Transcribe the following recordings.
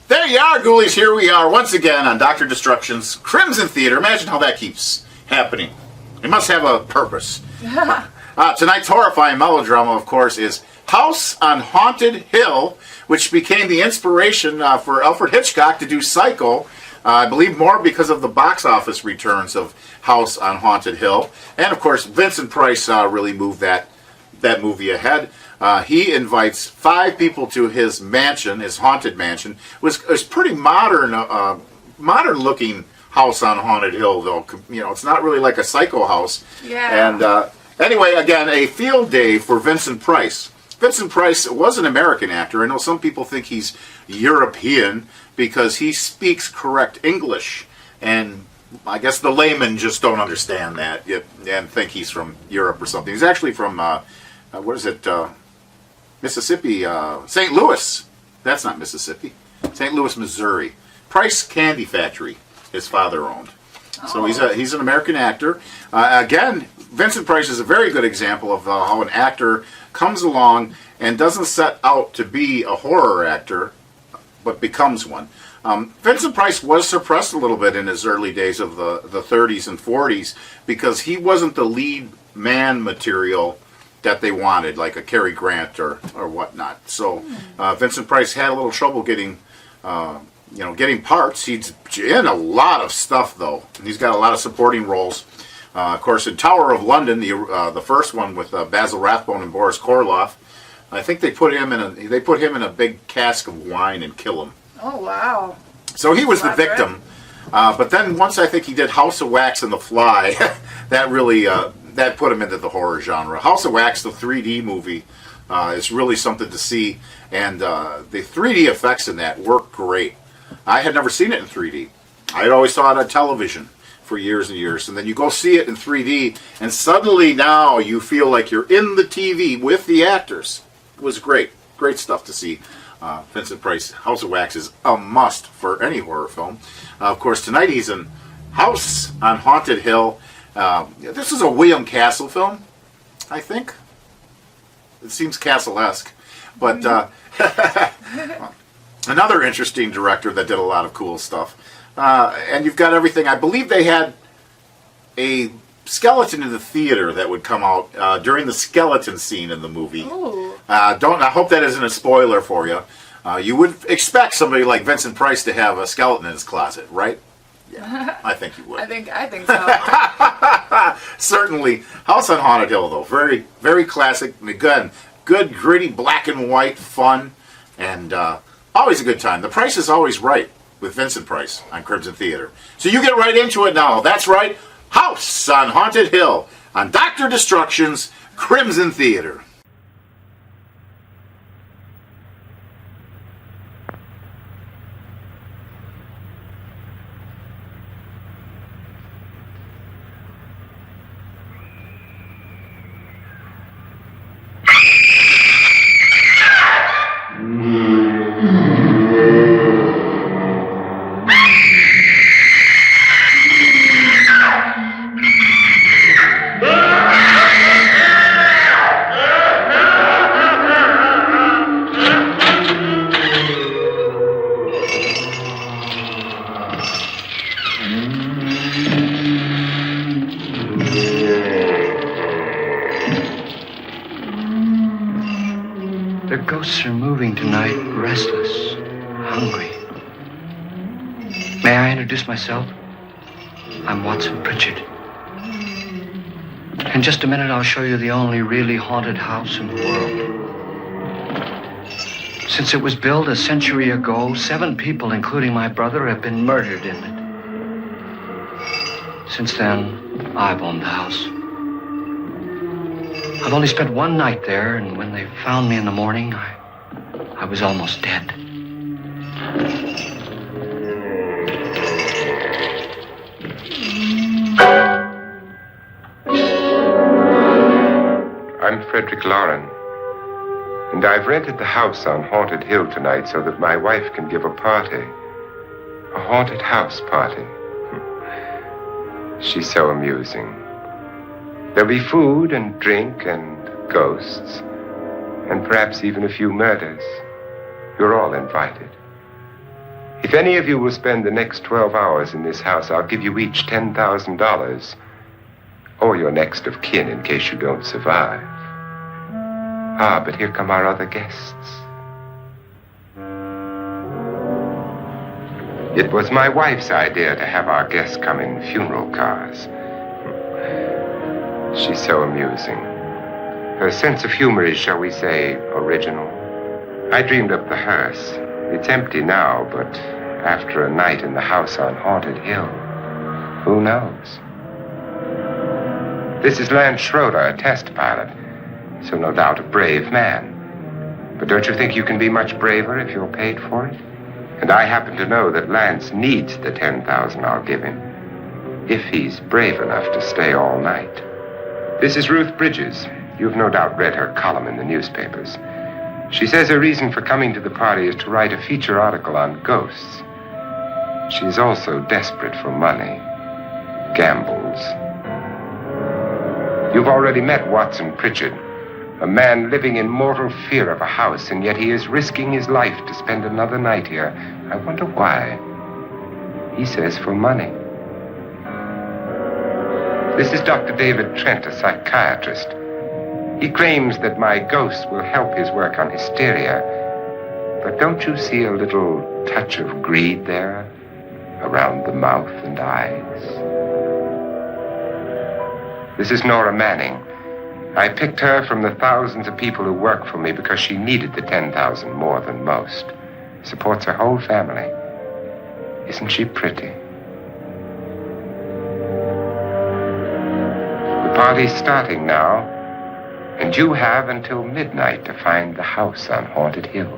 There you are, ghoulies. Here we are once again on Dr. Destruction's Crimson Theater. Imagine how that keeps happening. It must have a purpose. Tonight's horrifying melodrama, of course, is House on Haunted Hill, which became the inspiration for Alfred Hitchcock to do Psycho. I believe more because of the box office returns of House on Haunted Hill. And, of course, Vincent Price really moved that movie ahead. He invites 5 people to his mansion, his haunted mansion. It was pretty modern looking house on Haunted Hill, though. You know, it's not really like a Psycho house. Yeah. And anyway, again, a field day for Vincent Price. Vincent Price was an American actor. I know some people think he's European because he speaks correct English, and I guess the laymen just don't understand that and think he's from Europe or something. He's actually from Mississippi, St. Louis. That's not Mississippi. St. Louis, Missouri. Price Candy Factory, his father owned. So he's an American actor. Again, Vincent Price is a very good example of how an actor comes along and doesn't set out to be a horror actor, but becomes one. Vincent Price was suppressed a little bit in his early days of the 30s and 40s because he wasn't the lead man material that they wanted, like a Cary Grant or whatnot. So Vincent Price had a little trouble getting parts. He's in a lot of stuff, though. He's got a lot of supporting roles. Of course, in Tower of London, the first one with Basil Rathbone and Boris Karloff, I think they put him in a big cask of wine and kill him. Oh wow! So he was the victim. But then once I think he did House of Wax and The Fly, that really that put him into the horror genre. House of Wax, the 3D movie, is really something to see, and the 3D effects in that work great. I had never seen it in 3D. I had always saw it on television for years and years, and then you go see it in 3D, and suddenly now you feel like you're in the TV with the actors. It was great stuff to see. Vincent Price, House of Wax is a must for any horror film. Of course, tonight he's in House on Haunted Hill. This is a William Castle film, I think. It seems Castle-esque. But another interesting director that did a lot of cool stuff. And you've got everything. I believe they had a skeleton in the theater that would come out during the skeleton scene in the movie. I hope that isn't a spoiler for you. You would expect somebody like Vincent Price to have a skeleton in his closet, right? Yeah, I think you would. I think so. Certainly. House on Haunted Hill, though. Very, very classic. Again, good, gritty, black and white, fun, and always a good time. The price is always right with Vincent Price on Crimson Theater. So you get right into it now. That's right. House on Haunted Hill on Dr. Destruction's Crimson Theater. The ghosts are moving tonight, restless, hungry. May I introduce myself? I'm Watson Pritchard. In just a minute, I'll show you the only really haunted house in the world. Since it was built a century ago, 7 people, including my brother, have been murdered in it. Since then, I've owned the house. I've only spent one night there, and when they found me in the morning, I was almost dead. I'm Frederick Lauren, and I've rented the house on Haunted Hill tonight so that my wife can give a party. A haunted house party. She's so amusing. There'll be food and drink and ghosts, and perhaps even a few murders. You're all invited. If any of you will spend the next 12 hours in this house, I'll give you each $10,000, or your next of kin in case you don't survive. Ah, but here come our other guests. It was my wife's idea to have our guests come in funeral cars. She's so amusing. Her sense of humor is, shall we say, original. I dreamed up the hearse. It's empty now, but after a night in the house on Haunted Hill, who knows? This is Lance Schroeder, a test pilot, so no doubt a brave man. But don't you think you can be much braver if you're paid for it? And I happen to know that Lance needs the $10,000 I'll give him, if he's brave enough to stay all night. This is Ruth Bridges. You've no doubt read her column in the newspapers. She says her reason for coming to the party is to write a feature article on ghosts. She's also desperate for money. Gambles. You've already met Watson Pritchard, a man living in mortal fear of a house, and yet he is risking his life to spend another night here. I wonder why. He says for money. This is Dr. David Trent, a psychiatrist. He claims that my ghost will help his work on hysteria. But don't you see a little touch of greed there, around the mouth and eyes? This is Nora Manning. I picked her from the thousands of people who work for me because she needed the $10,000 more than most. Supports her whole family. Isn't she pretty? The party's starting now, and you have until midnight to find the house on Haunted Hill.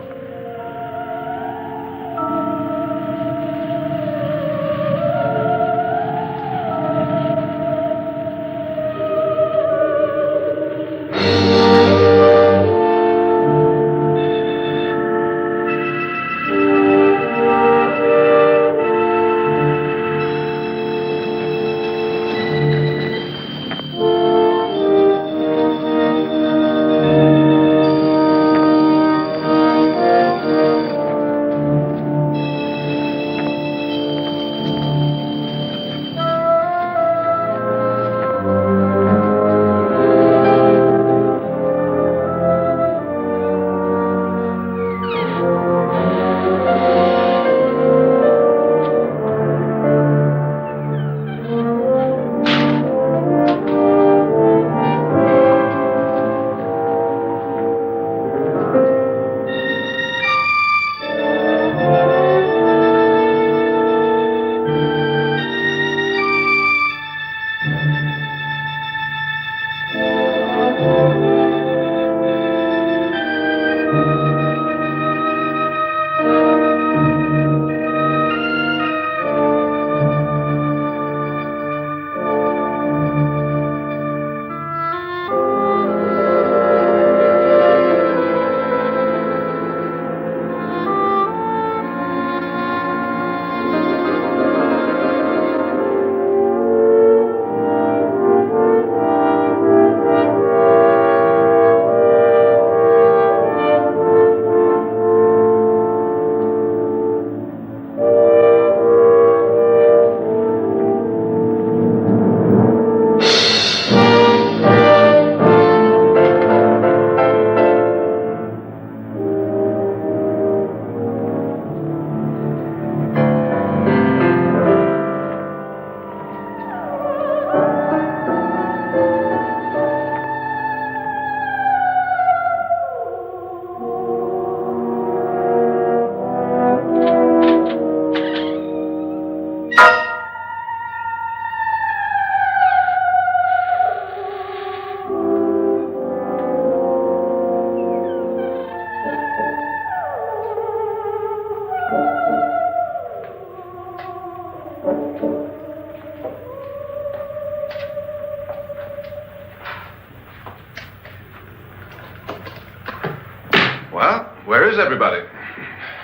Well, where is everybody?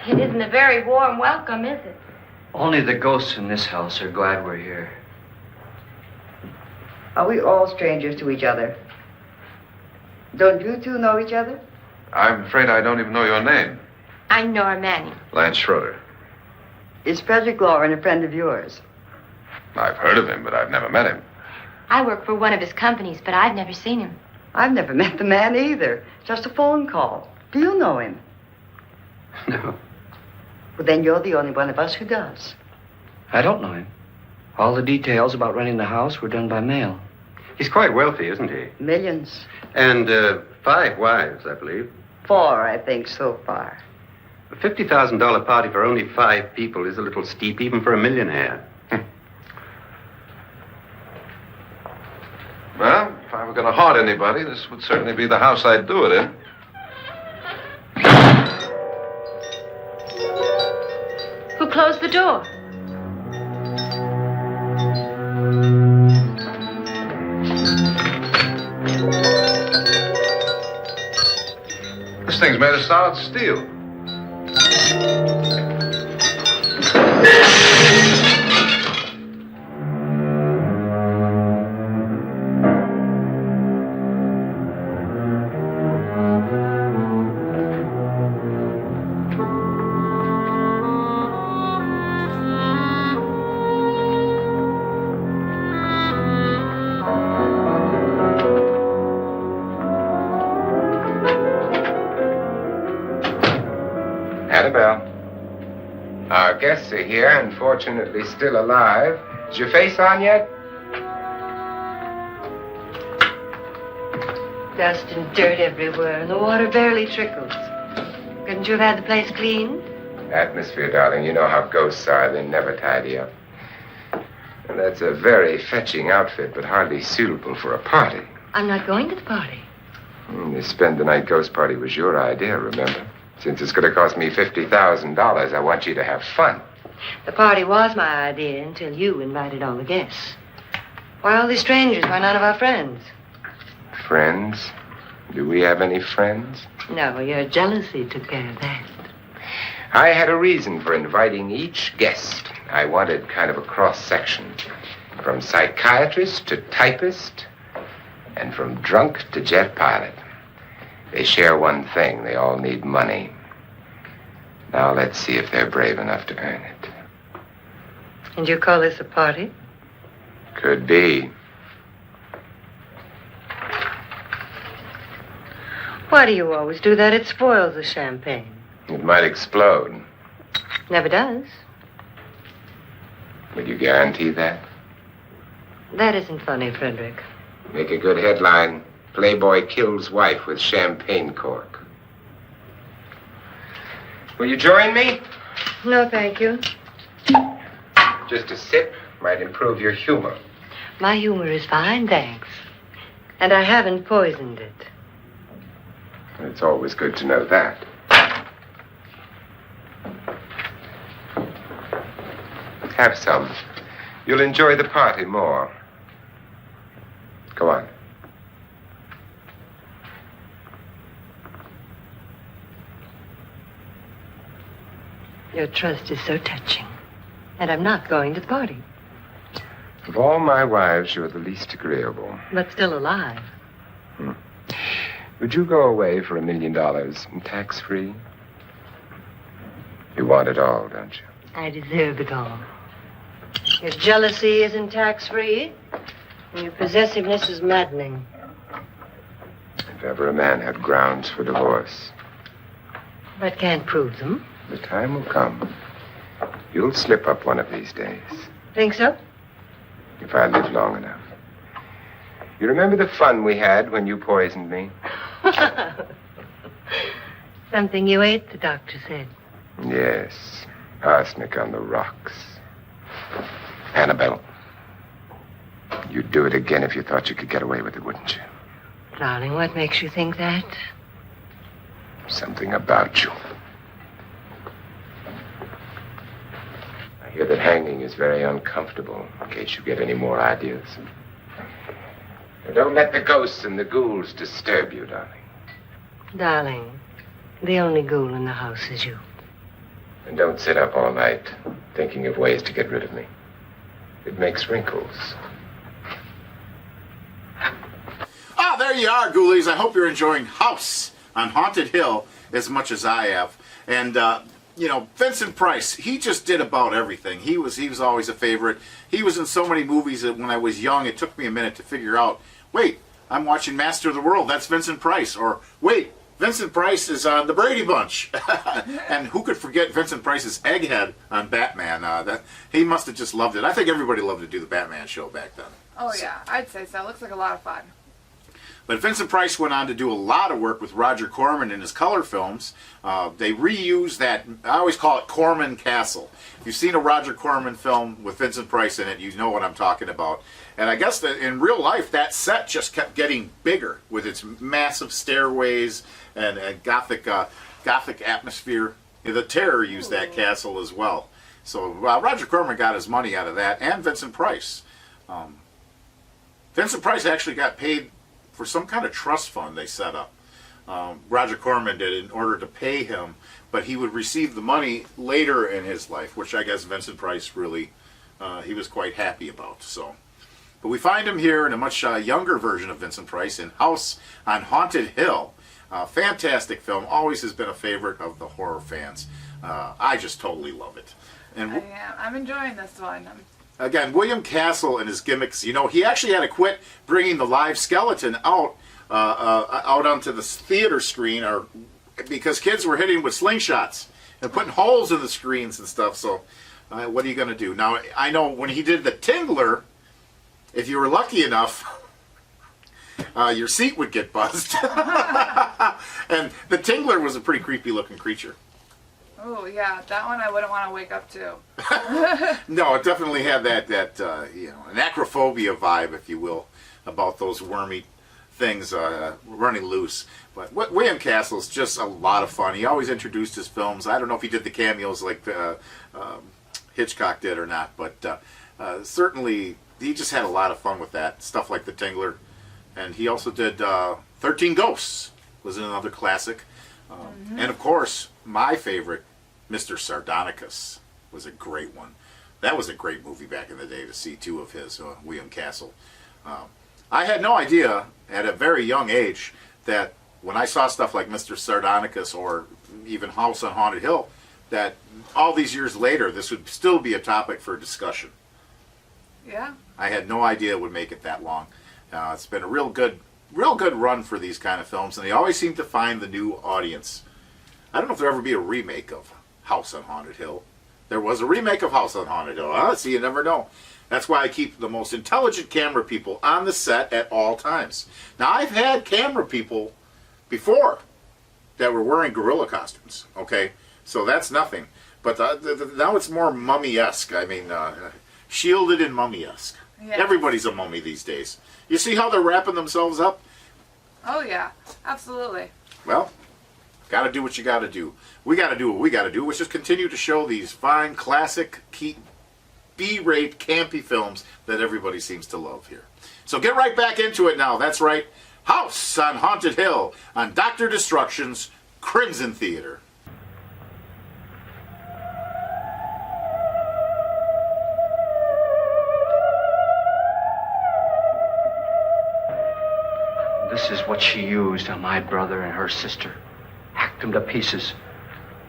It isn't a very warm welcome, is it? Only the ghosts in this house are glad we're here. Are we all strangers to each other? Don't you two know each other? I'm afraid I don't even know your name. I'm Nora Manning. Lance Schroeder. Is Frederick Lauren a friend of yours? I've heard of him, but I've never met him. I work for one of his companies, but I've never seen him. I've never met the man either. Just a phone call. Do you know him? No, Well, then you're the only one of us who does. I don't know him. All the details about renting the house were done by mail. He's quite wealthy, isn't he? Millions. And 5 wives, I believe. 4, I think, so far. A $50,000 party for only 5 people is a little steep, even for a millionaire. Well, if I were going to haunt anybody, this would certainly be the house I'd do it in. Who closed the door? This thing's made of solid steel. Annabelle. Our guests are here, unfortunately still alive. Is your face on yet? Dust and dirt everywhere, and the water barely trickles. Couldn't you have had the place cleaned? Atmosphere, darling. You know how ghosts are. They never tidy up. And that's a very fetching outfit, but hardly suitable for a party. I'm not going to the party. The spend-the-night ghost party was your idea, remember? Since it's going to cost me $50,000, I want you to have fun. The party was my idea until you invited all the guests. Why all these strangers? Why none of our friends? Friends? Do we have any friends? No, your jealousy took care of that. I had a reason for inviting each guest. I wanted kind of a cross-section. From psychiatrist to typist, and from drunk to jet pilot. They share one thing. They all need money. Now let's see if they're brave enough to earn it. And you call this a party? Could be. Why do you always do that? It spoils the champagne. It might explode. Never does. Would you guarantee that? That isn't funny, Frederick. Make a good headline. Playboy kills wife with champagne cork. Will you join me? No, thank you. Just a sip might improve your humor. My humor is fine, thanks. And I haven't poisoned it. It's always good to know that. Have some. You'll enjoy the party more. Go on. Your trust is so touching. And I'm not going to the party. Of all my wives, you're the least agreeable. But still alive. Would you go away for $1 million tax-free? You want it all, don't you? I deserve it all. Your jealousy isn't tax-free. And your possessiveness is maddening. If ever a man had grounds for divorce, But can't prove them. the time will come. You'll slip up one of these days, Think so? if I live long enough. You remember the fun we had when you poisoned me? Something you ate, the doctor said. Yes, arsenic on the rocks. Annabelle, you'd do it again if you thought you could get away with it, wouldn't you? Darling, what makes you think that? Something about you. I hear that hanging is very uncomfortable, in case you get any more ideas. Now, don't let the ghosts and the ghouls disturb you, darling. Darling, The only ghoul in the house is you. And don't sit up all night thinking of ways to get rid of me. It makes wrinkles. Ah, there you are, ghoulies. I hope you're enjoying House on Haunted Hill as much as I have. And, you know, Vincent Price, he just did about everything. He was always a favorite. He was in so many movies that when I was young, it took me a minute to figure out, wait, I'm watching Master of the World. That's Vincent Price. Or, wait, Vincent Price is on The Brady Bunch. And who could forget Vincent Price's Egghead on Batman? He must have just loved it. I think everybody loved to do the Batman show back then. Oh, yeah. I'd say so. It looks like a lot of fun. But Vincent Price went on to do a lot of work with Roger Corman in his color films. They reused that, I always call it Corman Castle. If you've seen a Roger Corman film with Vincent Price in it, you know what I'm talking about. And I guess that in real life, that set just kept getting bigger with its massive stairways and gothic atmosphere. The Terror used that castle as well. So Roger Corman got his money out of that, and Vincent Price. Vincent Price actually got paid for some kind of trust fund they set up. Roger Corman did in order to pay him, but he would receive the money later in his life, which I guess Vincent Price really, he was quite happy about. So, but we find him here in a much younger version of Vincent Price in House on Haunted Hill. Fantastic film, always has been a favorite of the horror fans. I just totally love it. And I'm enjoying this one. again, William Castle and his gimmicks, you know, he actually had to quit bringing the live skeleton out onto the theater screen because kids were hitting with slingshots and putting holes in the screens and stuff. So what are you going to do? Now, I know when he did the Tingler, if you were lucky enough, your seat would get buzzed. And the Tingler was a pretty creepy looking creature. Oh, yeah, that one I wouldn't want to wake up to. No, it definitely had that you know, an acrophobia vibe, if you will, about those wormy things running loose. But William Castle's just a lot of fun. He always introduced his films. I don't know if he did the cameos like Hitchcock did or not, but certainly he just had a lot of fun with that. Stuff like the Tingler. And he also did 13 Ghosts, was another classic. And of course, my favorite, Mr. Sardonicus, was a great one. That was a great movie back in the day to see, too, of his, William Castle. I had no idea at a very young age that when I saw stuff like Mr. Sardonicus or even House on Haunted Hill, that all these years later, this would still be a topic for discussion. Yeah. I had no idea it would make it that long. It's been a real good run for these kind of films, and they always seem to find the new audience. I don't know if there'll ever be a remake of House on Haunted Hill. There was a remake of House on Haunted Hill. See, you never know. That's why I keep the most intelligent camera people on the set at all times. Now, I've had camera people before that were wearing gorilla costumes, okay? So that's nothing. But now it's more mummy-esque. I mean, shielded and mummy-esque. Yeah. Everybody's a mummy these days. You see how they're wrapping themselves up? Oh, yeah. Absolutely. Well, got to do what you got to do. We got to do what we got to do, which is continue to show these fine, classic, B-rate, campy films that everybody seems to love here. So get right back into it now. That's right. House on Haunted Hill on Dr. Destruction's Crimson Theater. This is what she used on my brother and her sister. Hacked them to pieces.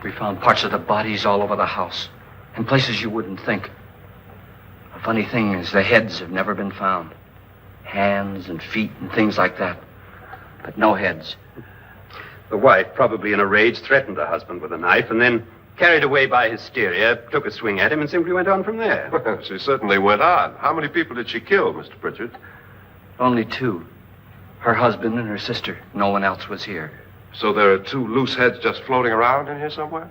We found parts of the bodies all over the house, in places you wouldn't think. The funny thing is the heads have never been found. Hands and feet and things like that. But no heads. The wife, probably in a rage, threatened the husband with a knife and then, carried away by hysteria, took a swing at him and simply went on from there. Well, she certainly went on. How many people did she kill, Mr. Pritchard? Only two. Her husband and her sister. No one else was here. So there are two loose heads just floating around in here somewhere?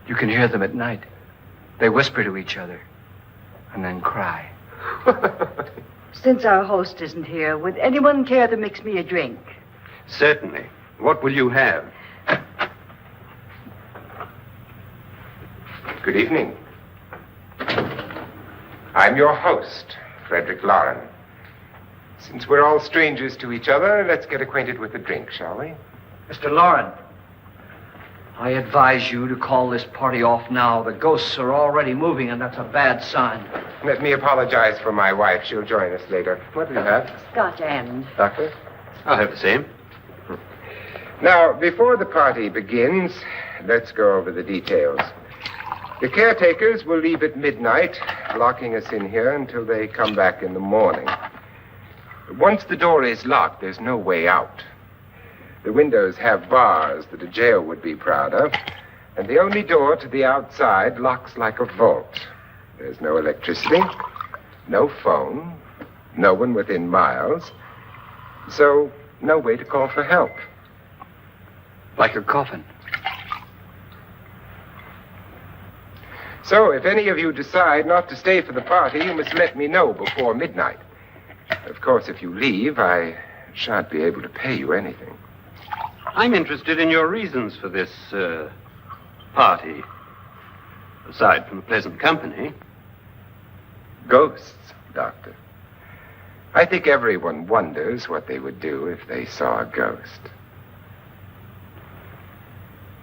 You can hear them at night. They whisper to each other and then cry. Since our host isn't here, would anyone care to mix me a drink? Certainly. What will you have? Good evening. I'm your host, Frederick Lauren. Since we're all strangers to each other, let's get acquainted with a drink, shall we? Mr. Lauren, I advise you to call this party off now. The ghosts are already moving, and that's a bad sign. Let me apologize for my wife. She'll join us later. What do you have? Scotch and. Doctor? I'll have the same. Now, before the party begins, let's go over the details. The caretakers will leave at midnight, locking us in here until they come back in the morning. Once the door is locked, there's no way out. The windows have bars that a jail would be proud of, and the only door to the outside locks like a vault. There's no electricity, no phone, no one within miles, so no way to call for help. Like a coffin. So if any of you decide not to stay for the party, you must let me know before midnight. Of course, if you leave, I shan't be able to pay you anything. I'm interested in your reasons for this, party. Aside from pleasant company. Ghosts, Doctor. I think everyone wonders what they would do if they saw a ghost.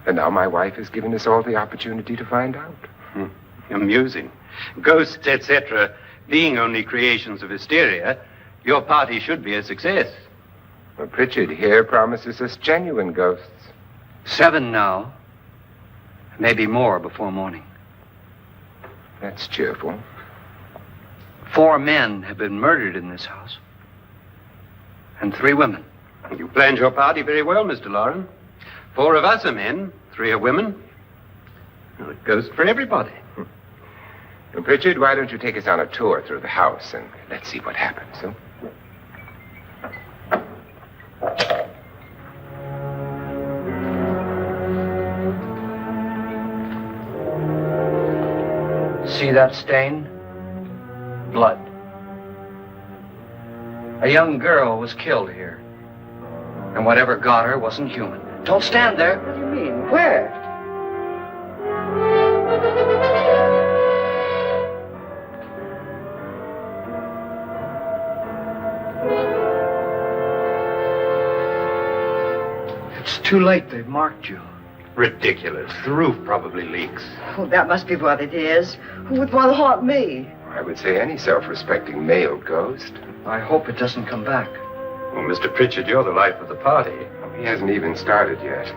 And now my wife has given us all the opportunity to find out. Amusing. Ghosts, etc., being only creations of hysteria, your party should be a success. Well, Pritchard here promises us genuine ghosts. 7 now. Maybe more before morning. That's cheerful. 4 men have been murdered in this house. And 3 women. You planned your party very well, Mr. Loren. 4 of us are men, 3 are women. Well, it goes for everybody. Well, Pritchard, why don't you take us on a tour through the house and let's see what happens, huh? See that stain? Blood. A young girl was killed here. And whatever got her wasn't human. Don't stand there. What do you mean? Where? It's too late. They've marked you. Ridiculous. The roof probably leaks. Oh, that must be what it is. Who would want to haunt me? I would say any self-respecting male ghost. I hope it doesn't come back. Well, Mr. Pritchard, you're the life of the party. He hasn't even started yet.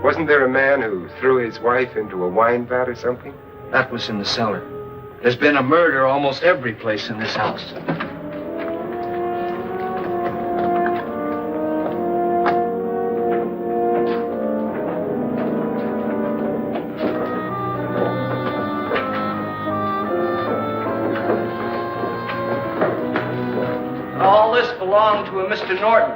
Wasn't there a man who threw his wife into a wine vat or something? That was in the cellar. There's been a murder almost every place in this house. All this belonged to a Mr. Norton,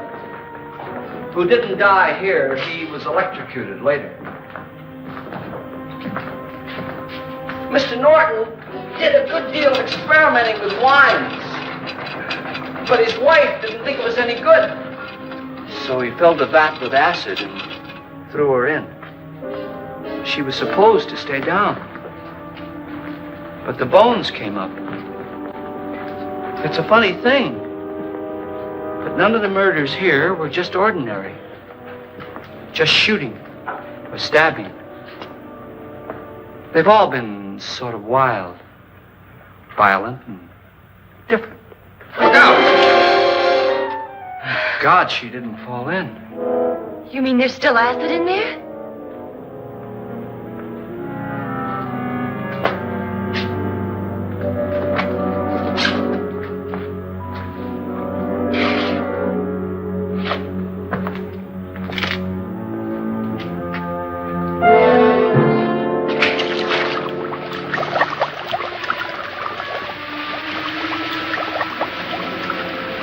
who didn't die here. He was electrocuted later. Mr. Norton did a good deal of experimenting with wines, but his wife didn't think it was any good. So he filled the vat with acid and threw her in. She was supposed to stay down, but the bones came up. It's a funny thing, but none of the murders here were just ordinary. Just shooting or stabbing. They've all been sort of wild, violent, and different. Look out! God, she didn't fall in. You mean there's still acid in there?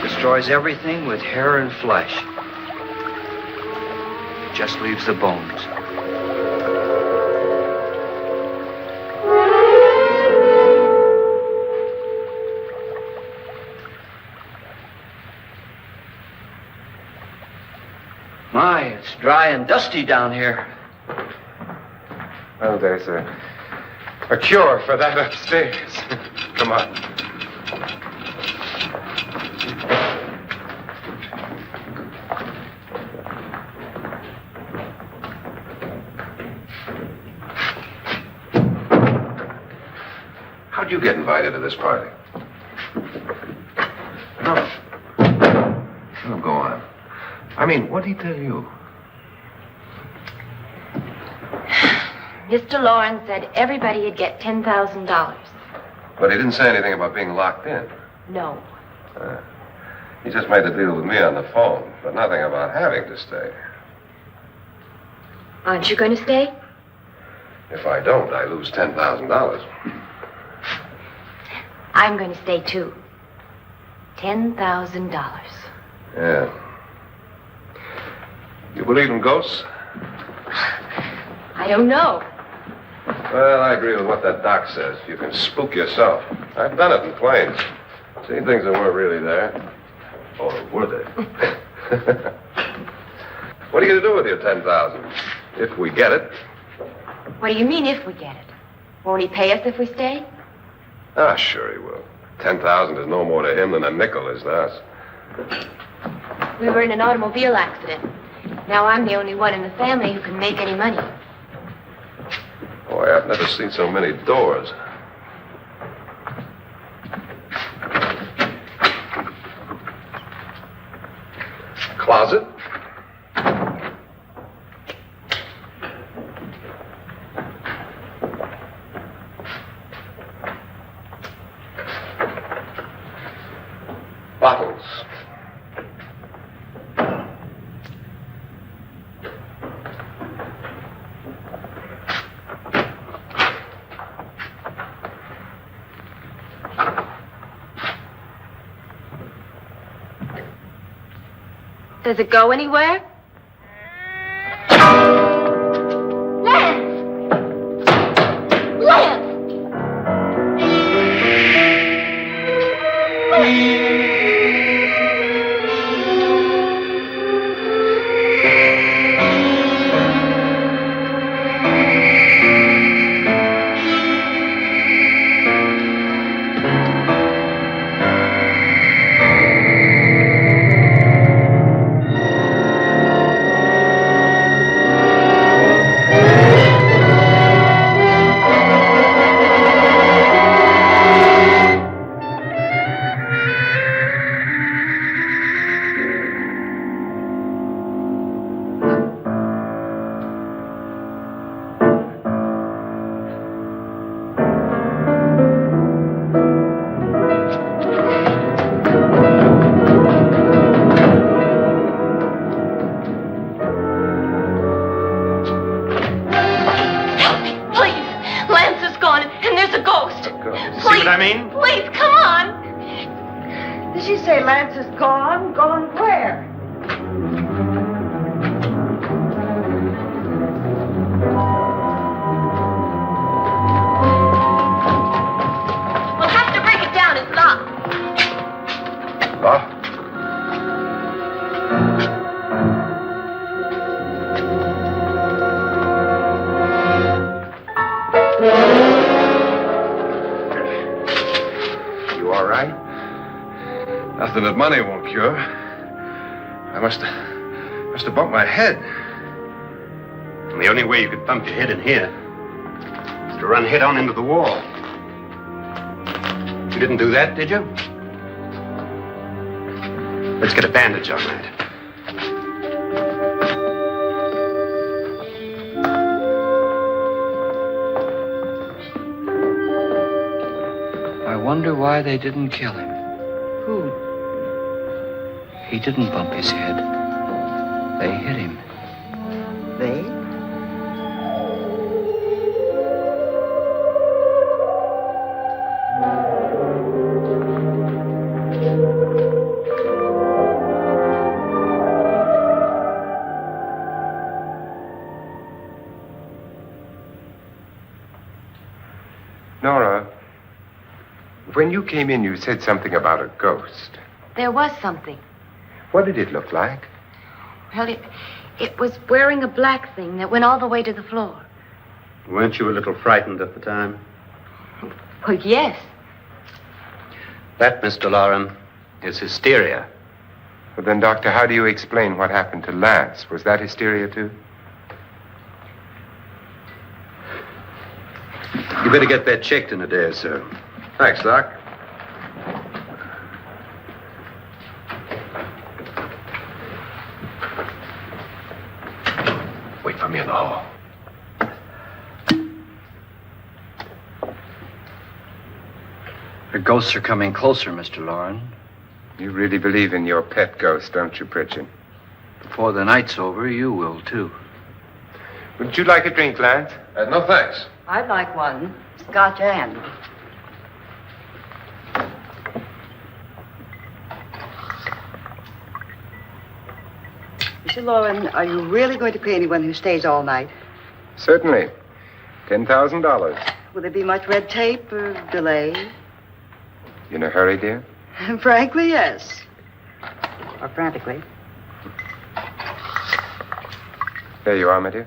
Destroys everything with hair and flesh. Just leaves the bones. My, it's dry and dusty down here. Well, there's a cure for that upstairs. Come on. How'd you get invited to this party? No. Oh, go on. I mean, what did he tell you? Mr. Lawrence said everybody'd get $10,000. But he didn't say anything about being locked in. No. He just made the deal with me on the phone, but nothing about having to stay. Aren't you going to stay? If I don't, I lose $10,000. I'm going to stay, too. $10,000. Yeah. You believe in ghosts? I don't know. Well, I agree with what that doc says. You can spook yourself. I've done it in planes. Seen things that weren't really there. Or were they? What are you going to do with your $10,000? If we get it. What do you mean, if we get it? Won't he pay us if we stay? Ah, sure he will. 10,000 is no more to him than a nickel is to us. We were in an automobile accident. Now I'm the only one in the family who can make any money. Boy, I've never seen so many doors. Closet? Bottles. Does it go anywhere? Lance! Lance! Please, come on. Did she say Lance is gone? Gone where? We'll have to break it down. It's locked. Locked? Nothing that money won't cure. I must have bumped my head. And the only way you could bump your head in here is to run head on into the wall. You didn't do that, did you? Let's get a bandage on that. I wonder why they didn't kill him. Who? He didn't bump his head. They hit him. They? Nora, when you came in, you said something about a ghost. There was something. What did it look like? Well, it was wearing a black thing that went all the way to the floor. Weren't you a little frightened at the time? Well, yes. That, Mr. Loren, is hysteria. Well, then, Doctor, how do you explain what happened to Lance? Was that hysteria, too? You better get that checked in a day or so. Thanks, Doc. Wait for me in the hall. The ghosts are coming closer, Mr. Loren. You really believe in your pet ghost, don't you, Pritchard? Before the night's over, you will, too. Wouldn't you like a drink, Lance? No, thanks. I'd like one. Scotch and. Mr. Loren, are you really going to pay anyone who stays all night? Certainly. $10,000. Will there be much red tape or delay? You in a hurry, dear? Frankly, yes. Or frantically. There you are, my dear.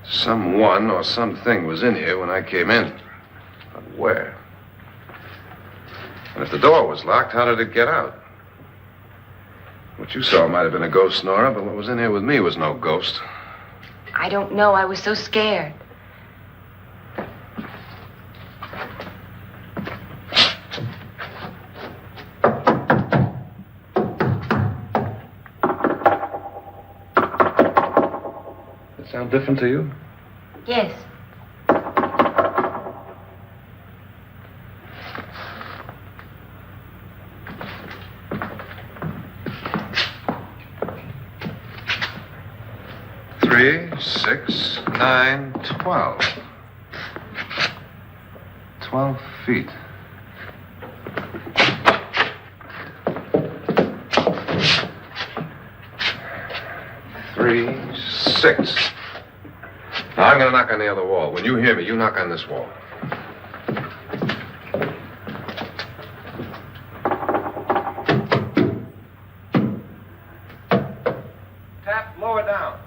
Someone or something was in here when I came in. But where? And if the door was locked, how did it get out? What you saw might have been a ghost, Nora, but what was in here with me was no ghost. I don't know. I was so scared. Does it sound different to you? Yes. Three, 6, 9, 12. 12 feet. Three, 6. Now, I'm going to knock on the other wall. When you hear me, you knock on this wall. Tap lower down.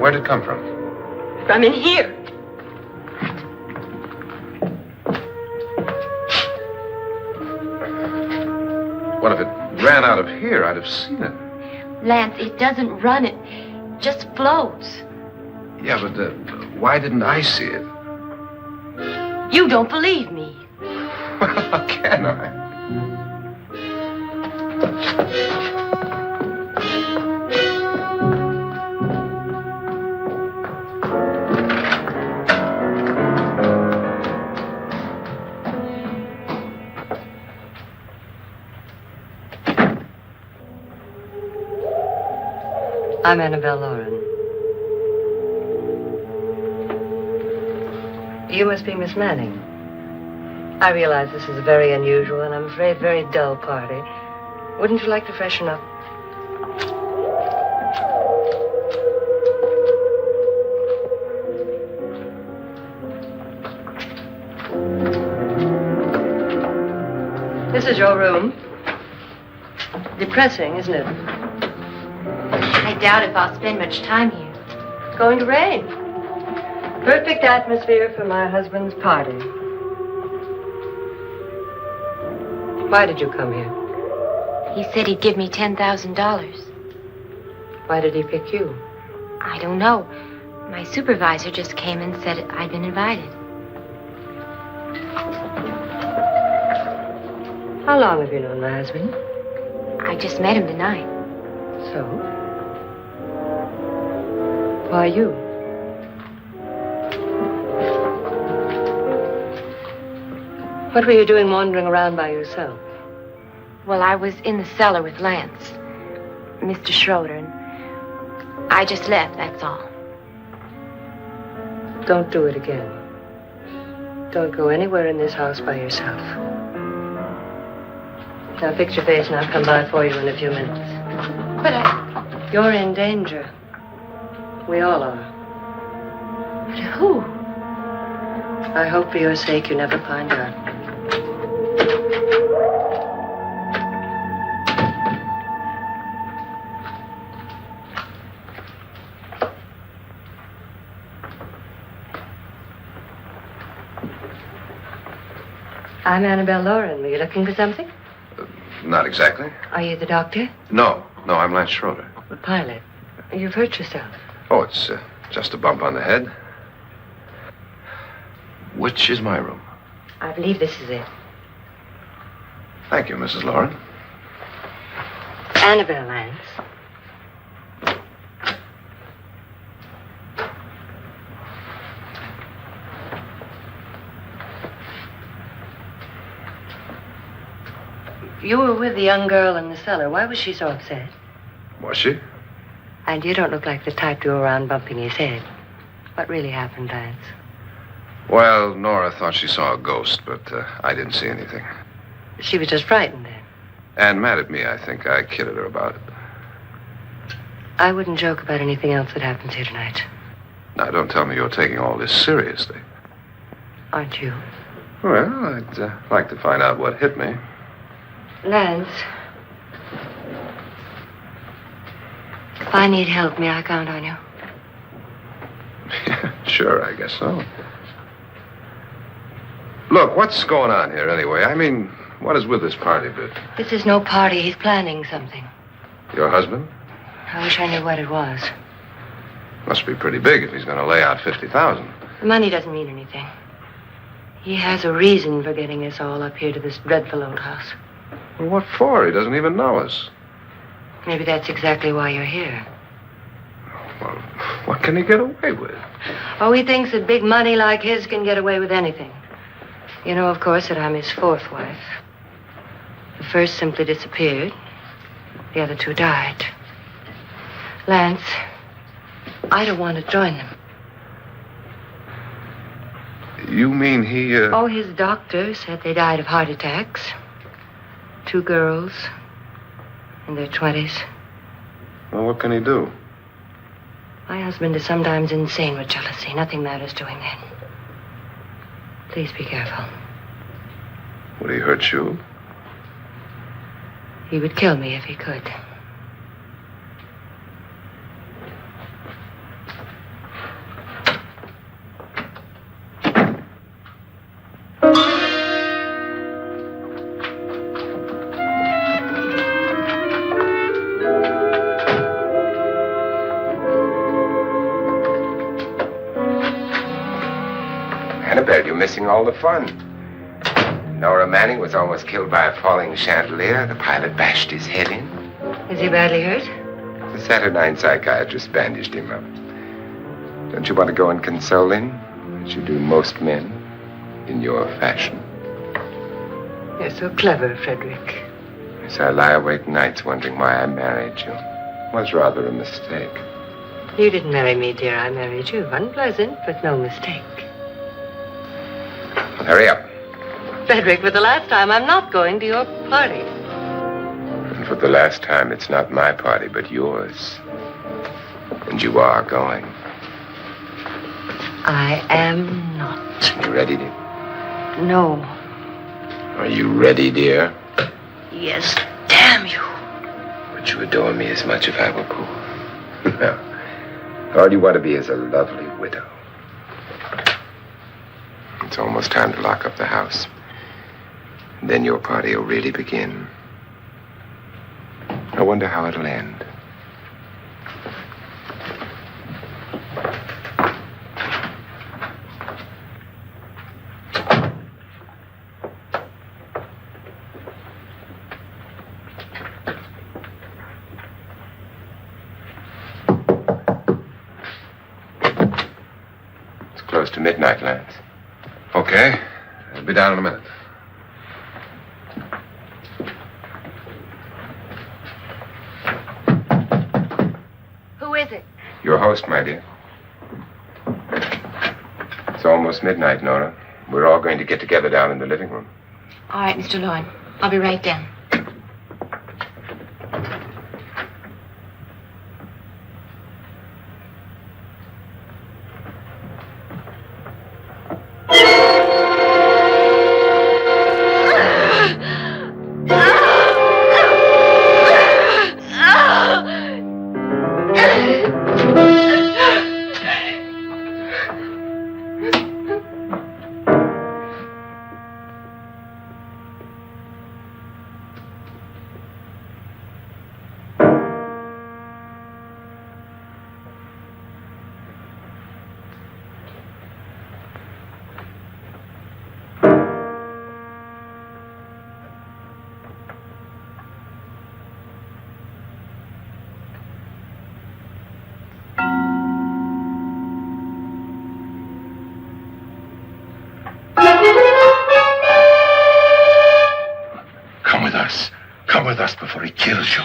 Where'd it come from? From in here. What if it ran out of here? I'd have seen it. Lance, it doesn't run. It just floats. Yeah, but why didn't I see it? You don't believe me. Well, how can I? I'm Annabelle Loren. You must be Miss Manning. I realize this is a very unusual and I'm afraid very dull party. Wouldn't you like to freshen up? This is your room. Depressing, isn't it? I doubt if I'll spend much time here. It's going to rain. Perfect atmosphere for my husband's party. Why did you come here? He said he'd give me $10,000. Why did he pick you? I don't know. My supervisor just came and said I'd been invited. How long have you known my husband? I just met him tonight. So? Why you? What were you doing wandering around by yourself? Well, I was in the cellar with Lance, Mr. Schroeder, and I just left, that's all. Don't do it again. Don't go anywhere in this house by yourself. Now fix your face and I'll come by for you in a few minutes. But You're in danger. We all are. but who? I hope for your sake you never find out. I'm Annabelle Lauren. Were you looking for something? Not exactly. Are you the doctor? No, I'm Lance Schroeder. The pilot. You've hurt yourself. Oh, it's just a bump on the head. Which is my room? I believe this is it. Thank you, Mrs. Lauren. Annabelle Lance. You were with the young girl in the cellar. Why was she so upset? Was she? And you don't look like the type to go around bumping his head. What really happened, Lance? Well, Nora thought she saw a ghost, but I didn't see anything. She was just frightened then. And mad at me, I think. I kidded her about it. I wouldn't joke about anything else that happens here tonight. Now, don't tell me you're taking all this seriously. Aren't you? Well, I'd like to find out what hit me. Lance. If I need help, may I count on you? Sure, I guess so. Look, what's going on here anyway? I mean, what is with this party bit? This is no party. He's planning something. Your husband? I wish I knew what it was. Must be pretty big if he's going to lay out 50,000. The money doesn't mean anything. He has a reason for getting us all up here to this dreadful old house. Well, what for? He doesn't even know us. Maybe that's exactly why you're here. Well, what can he get away with? Oh, he thinks that big money like his can get away with anything. You know, of course, that I'm his fourth wife. The first simply disappeared. The other two died. Lance, I don't want to join them. You mean he, Oh, his doctor said they died of heart attacks. 2 girls in their 20s. Well, what can he do? My husband is sometimes insane with jealousy. Nothing matters to him then. Please be careful. Would he hurt you? He would kill me if he could. Annabelle, you're missing all the fun. Nora Manning was almost killed by a falling chandelier. The pilot bashed his head in. Is he badly hurt? The saturnine psychiatrist bandaged him up. Don't you want to go and console him, as you do most men, in your fashion? You're so clever, Frederick. As I lie awake nights wondering why I married you. It was rather a mistake. You didn't marry me, dear. I married you. Unpleasant, but no mistake. Hurry up. Frederick, for the last time, I'm not going to your party. And for the last time, it's not my party, but yours. And you are going. I am not. You ready, dear? No. Are you ready, dear? Yes, damn you. Would you adore me as much if I were poor? No. All you want to be is a lovely widow. It's almost time to lock up the house. And then your party will really begin. I wonder how it'll end. It's close to midnight, Lance. Okay. I'll be down in a minute. Who is it? Your host, my dear. It's almost midnight, Nora. We're all going to get together down in the living room. All right, Mr. Lloyd. I'll be right down. Come with us before he kills you.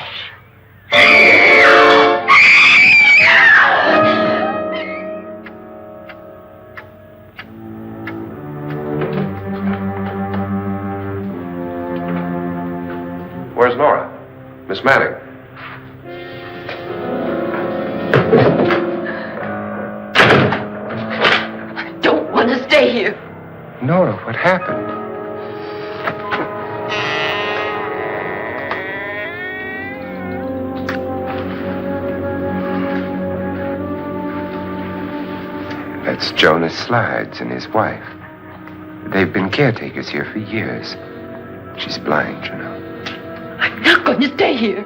Where's Nora? Miss Manning. I don't want to stay here. Nora, what happened? That's Jonas Slides and his wife. They've been caretakers here for years. She's blind, you know. I'm not going to stay here.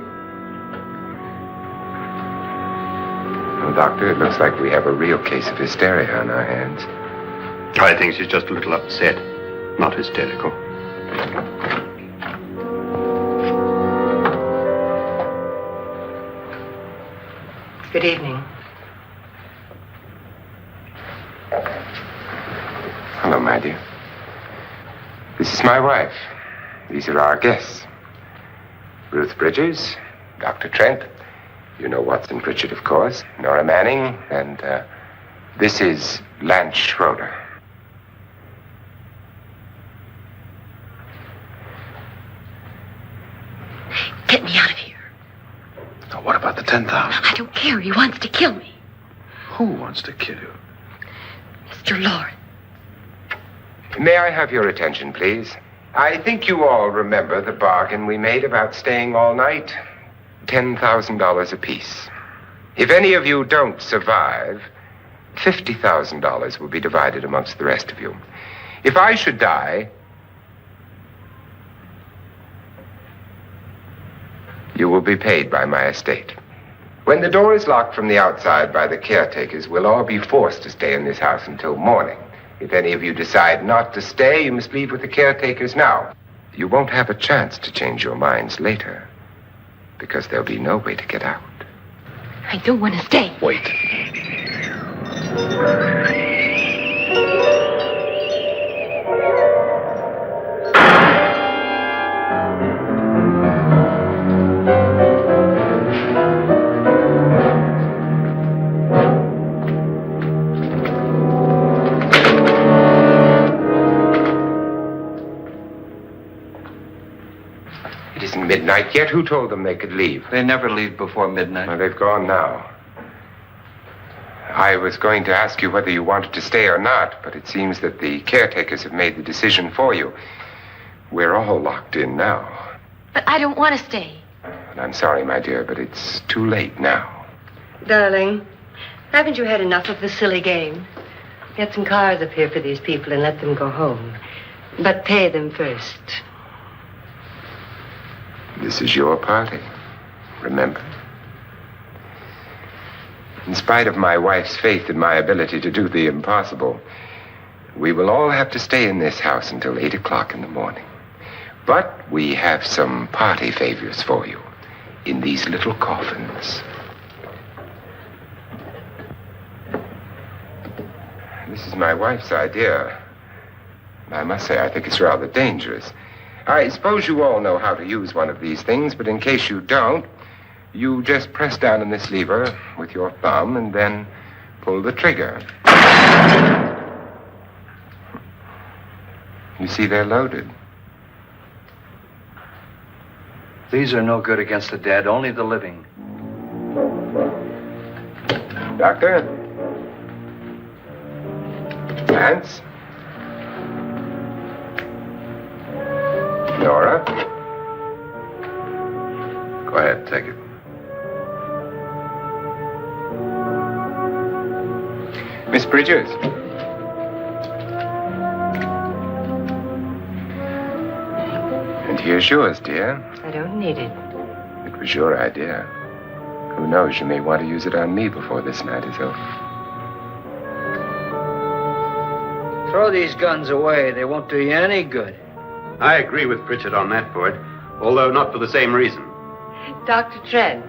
Well, Doctor, it looks like we have a real case of hysteria on our hands. I think she's just a little upset, not hysterical. Good evening. Hello, my dear. This is my wife. These are our guests. Ruth Bridges, Dr. Trent. You know Watson Pritchard, of course. Nora Manning, and this is Lance Schroeder. Get me out of here. Now, what about the 10,000? I don't care. He wants to kill me. Who wants to kill you? Mr. Lawrence. May I have your attention, please? I think you all remember the bargain we made about staying all night. $10,000 apiece. If any of you don't survive, $50,000 will be divided amongst the rest of you. If I should die, you will be paid by my estate. When the door is locked from the outside by the caretakers, we'll all be forced to stay in this house until morning. If any of you decide not to stay, you must leave with the caretakers now. You won't have a chance to change your minds later, because there'll be no way to get out. I don't want to stay. Wait. It isn't midnight yet. Who told them they could leave? They never leave before midnight. Well, they've gone now. I was going to ask you whether you wanted to stay or not, but it seems that the caretakers have made the decision for you. We're all locked in now. But I don't want to stay. And I'm sorry, my dear, but it's too late now. Darling, haven't you had enough of the silly game? Get some cars up here for these people and let them go home. But pay them first. This is your party, remember? In spite of my wife's faith in my ability to do the impossible, we will all have to stay in this house until 8 o'clock in the morning. But we have some party favors for you in these little coffins. This is my wife's idea. I must say, I think it's rather dangerous. I suppose you all know how to use one of these things, but in case you don't, You just press down on this lever with your thumb and then pull the trigger. You see, they're loaded. These are no good against the dead, only the living. Doctor? Lance? Nora? Go ahead, take it. Miss Bridges? And here's yours, dear. I don't need it. It was your idea. Who knows, you may want to use it on me before this night is over. Throw these guns away. They won't do you any good. I agree with Pritchard on that point, although not for the same reason. Dr. Trent,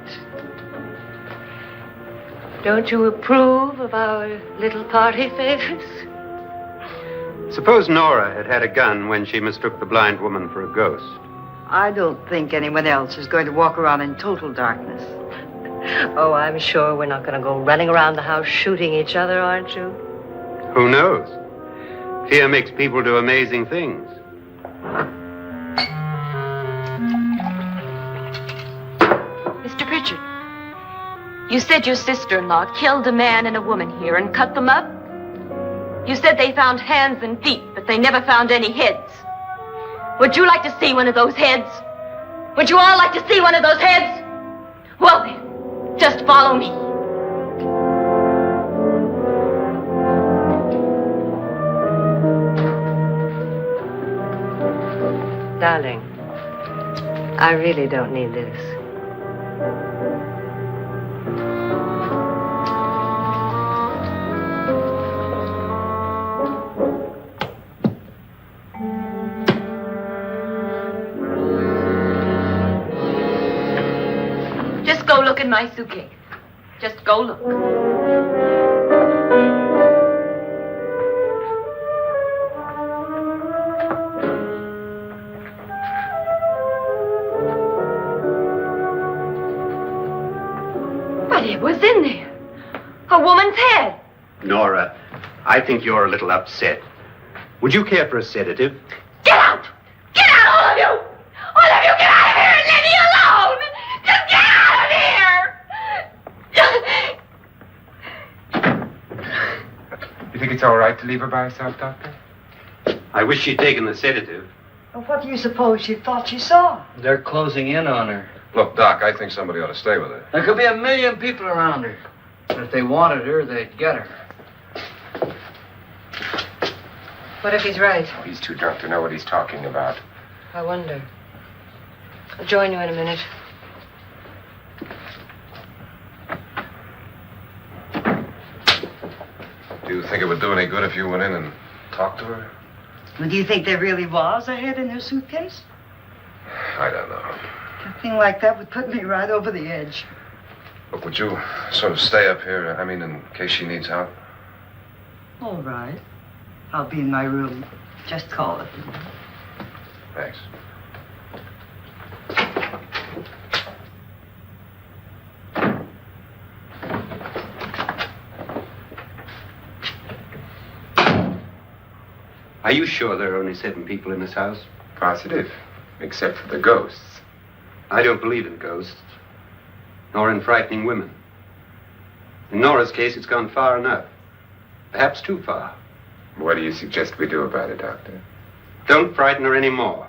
don't you approve of our little party favors? Suppose Nora had had a gun when she mistook the blind woman for a ghost. I don't think anyone else is going to walk around in total darkness. Oh, I'm sure we're not going to go running around the house shooting each other, aren't you? Who knows? Fear makes people do amazing things. Mr. Pritchard, you said your sister-in-law killed a man and a woman here and cut them up? You said they found hands and feet, but they never found any heads. Would you like to see one of those heads? Would you all like to see one of those heads? Well then, just follow me. Darling, I really don't need this. Just go look in my suitcase. Just go look. But it was in there. A woman's head. Nora, I think you're a little upset. Would you care for a sedative? Get out! Get out, all of you! All of you, get out of here and leave me alone! Just get out of here! You think it's all right to leave her by herself, Doctor? I wish she'd taken the sedative. Well, what do you suppose she thought she saw? They're closing in on her. Look, Doc, I think somebody ought to stay with her. There could be 1,000,000 people around her. But if they wanted her, they'd get her. What if he's right? Oh, he's too drunk to know what he's talking about. I wonder. I'll join you in a minute. Do you think it would do any good if you went in and talked to her? Well, do you think there really was a head in her suitcase? I don't know. A thing like that would put me right over the edge. Look, would you sort of stay up here, I mean, in case she needs help? All right. I'll be in my room. Just call it. Thanks. Are you sure there are only 7 people in this house? Positive, except for the ghosts. I don't believe in ghosts, nor in frightening women. In Nora's case, it's gone far enough. Perhaps too far. What do you suggest we do about it, Doctor? Don't frighten her anymore.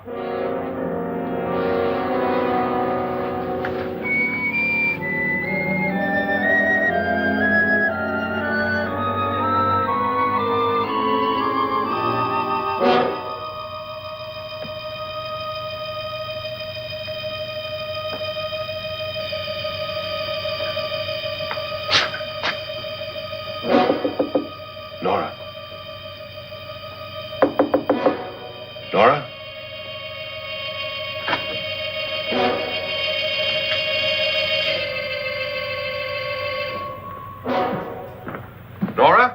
Nora? Nora? Nora?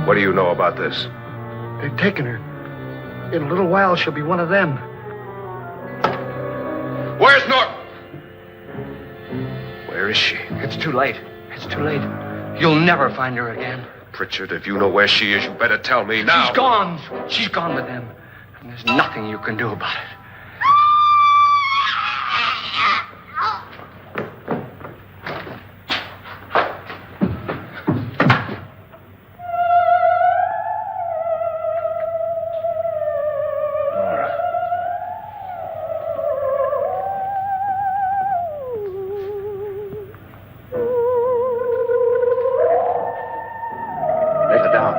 What do you know about this? They've taken her. In a little while, she'll be one of them. Where's Norton? Where is she? It's too late. It's too late. You'll never find her again. Pritchard, if you know where she is, you better tell me now. She's gone. She's gone with them. And there's nothing you can do about it. Let her down.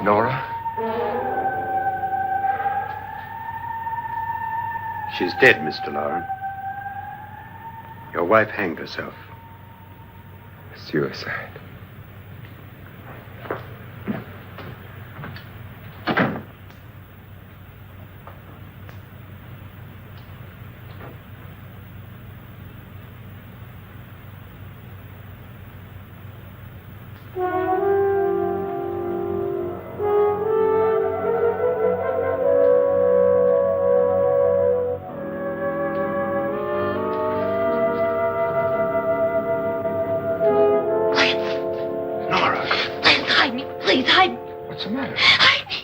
Nora? She's dead, Mr. Loren. Your wife hanged herself. Suicide. Please hide me. Please hide me. What's the matter? Hide me.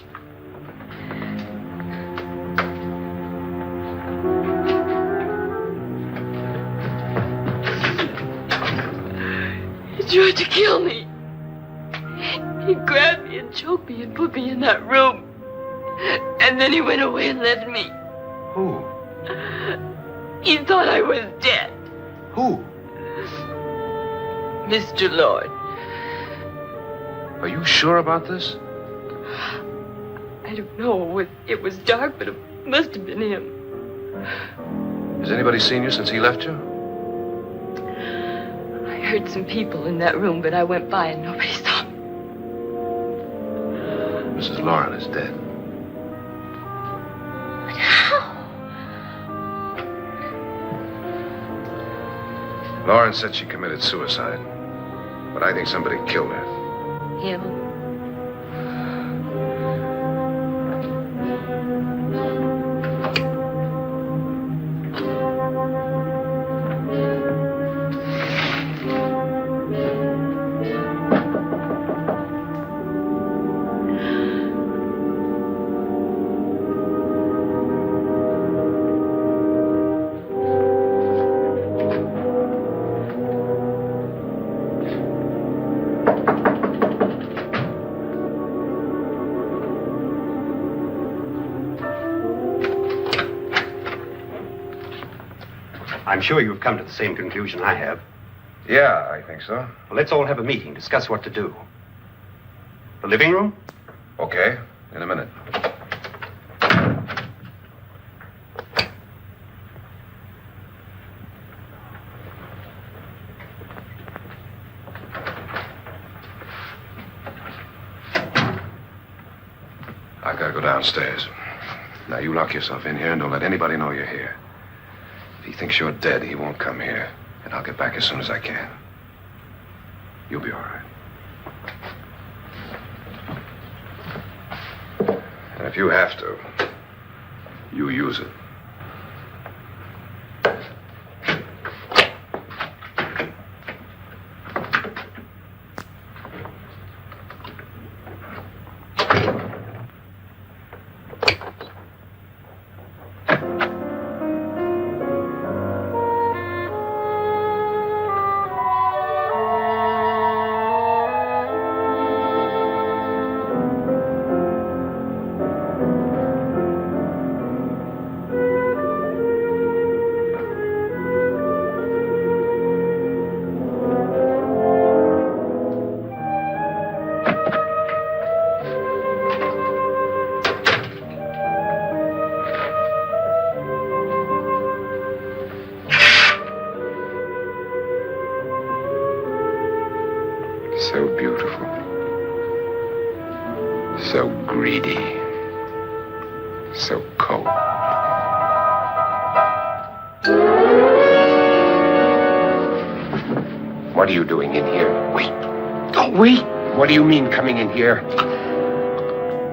He tried to kill me. He grabbed me and choked me and put me in that room. And then he went away and left me. Who? He thought I was dead. Who? Mr. Lord. Are you sure about this? I don't know. It was dark, but it must have been him. Has anybody seen you since he left you? I heard some people in that room, but I went by and nobody saw me. Mrs. Loren is dead. But how? Loren said she committed suicide. But I think somebody killed her. Him? I'm sure you've come to the same conclusion I have. Yeah, I think so. Well, let's all have a meeting, discuss what to do. The living room? Okay, in a minute. I've got to go downstairs. Now, you lock yourself in here and don't let anybody know you're here. If he thinks you're dead, he won't come here. And I'll get back as soon as I can. You'll be all right. And if you have to, you use it. So beautiful. So greedy. So cold. What are you doing in here? Wait. Don't wait. What do you mean coming in here?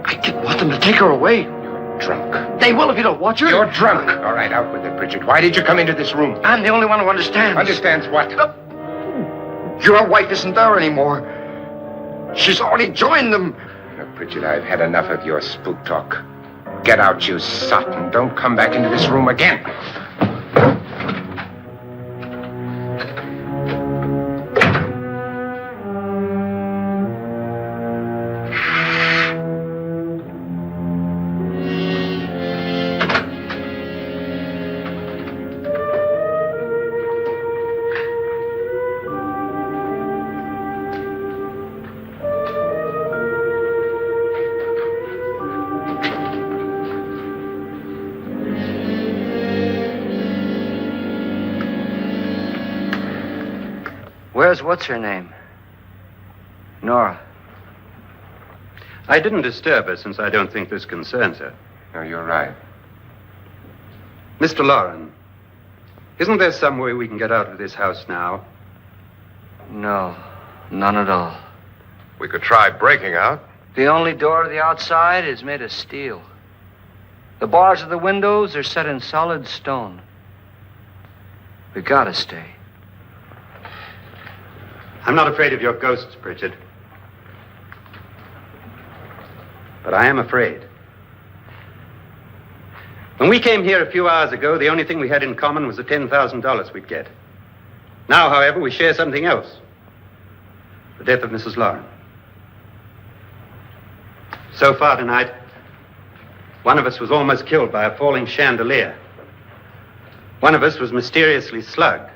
I didn't want them to take her away. You're drunk. They will if you don't watch her. You're drunk. All right, out with it, Bridget. Why did you come into this room? I'm the only one who understands. Understands what? Your wife isn't there anymore. She's already joined them. Look, Bridget, I've had enough of your spook talk. Get out, you sot, and don't come back into this room again. Where's what's-her-name? Nora. I didn't disturb her since I don't think this concerns her. No, you're right. Mr. Loren, isn't there some way we can get out of this house now? No, none at all. We could try breaking out. The only door to the outside is made of steel. The bars of the windows are set in solid stone. We gotta stay. I'm not afraid of your ghosts, Bridget. But I am afraid. When we came here a few hours ago, the only thing we had in common was the $10,000 we'd get. Now, however, we share something else. The death of Mrs. Loren. So far tonight, one of us was almost killed by a falling chandelier. One of us was mysteriously slugged.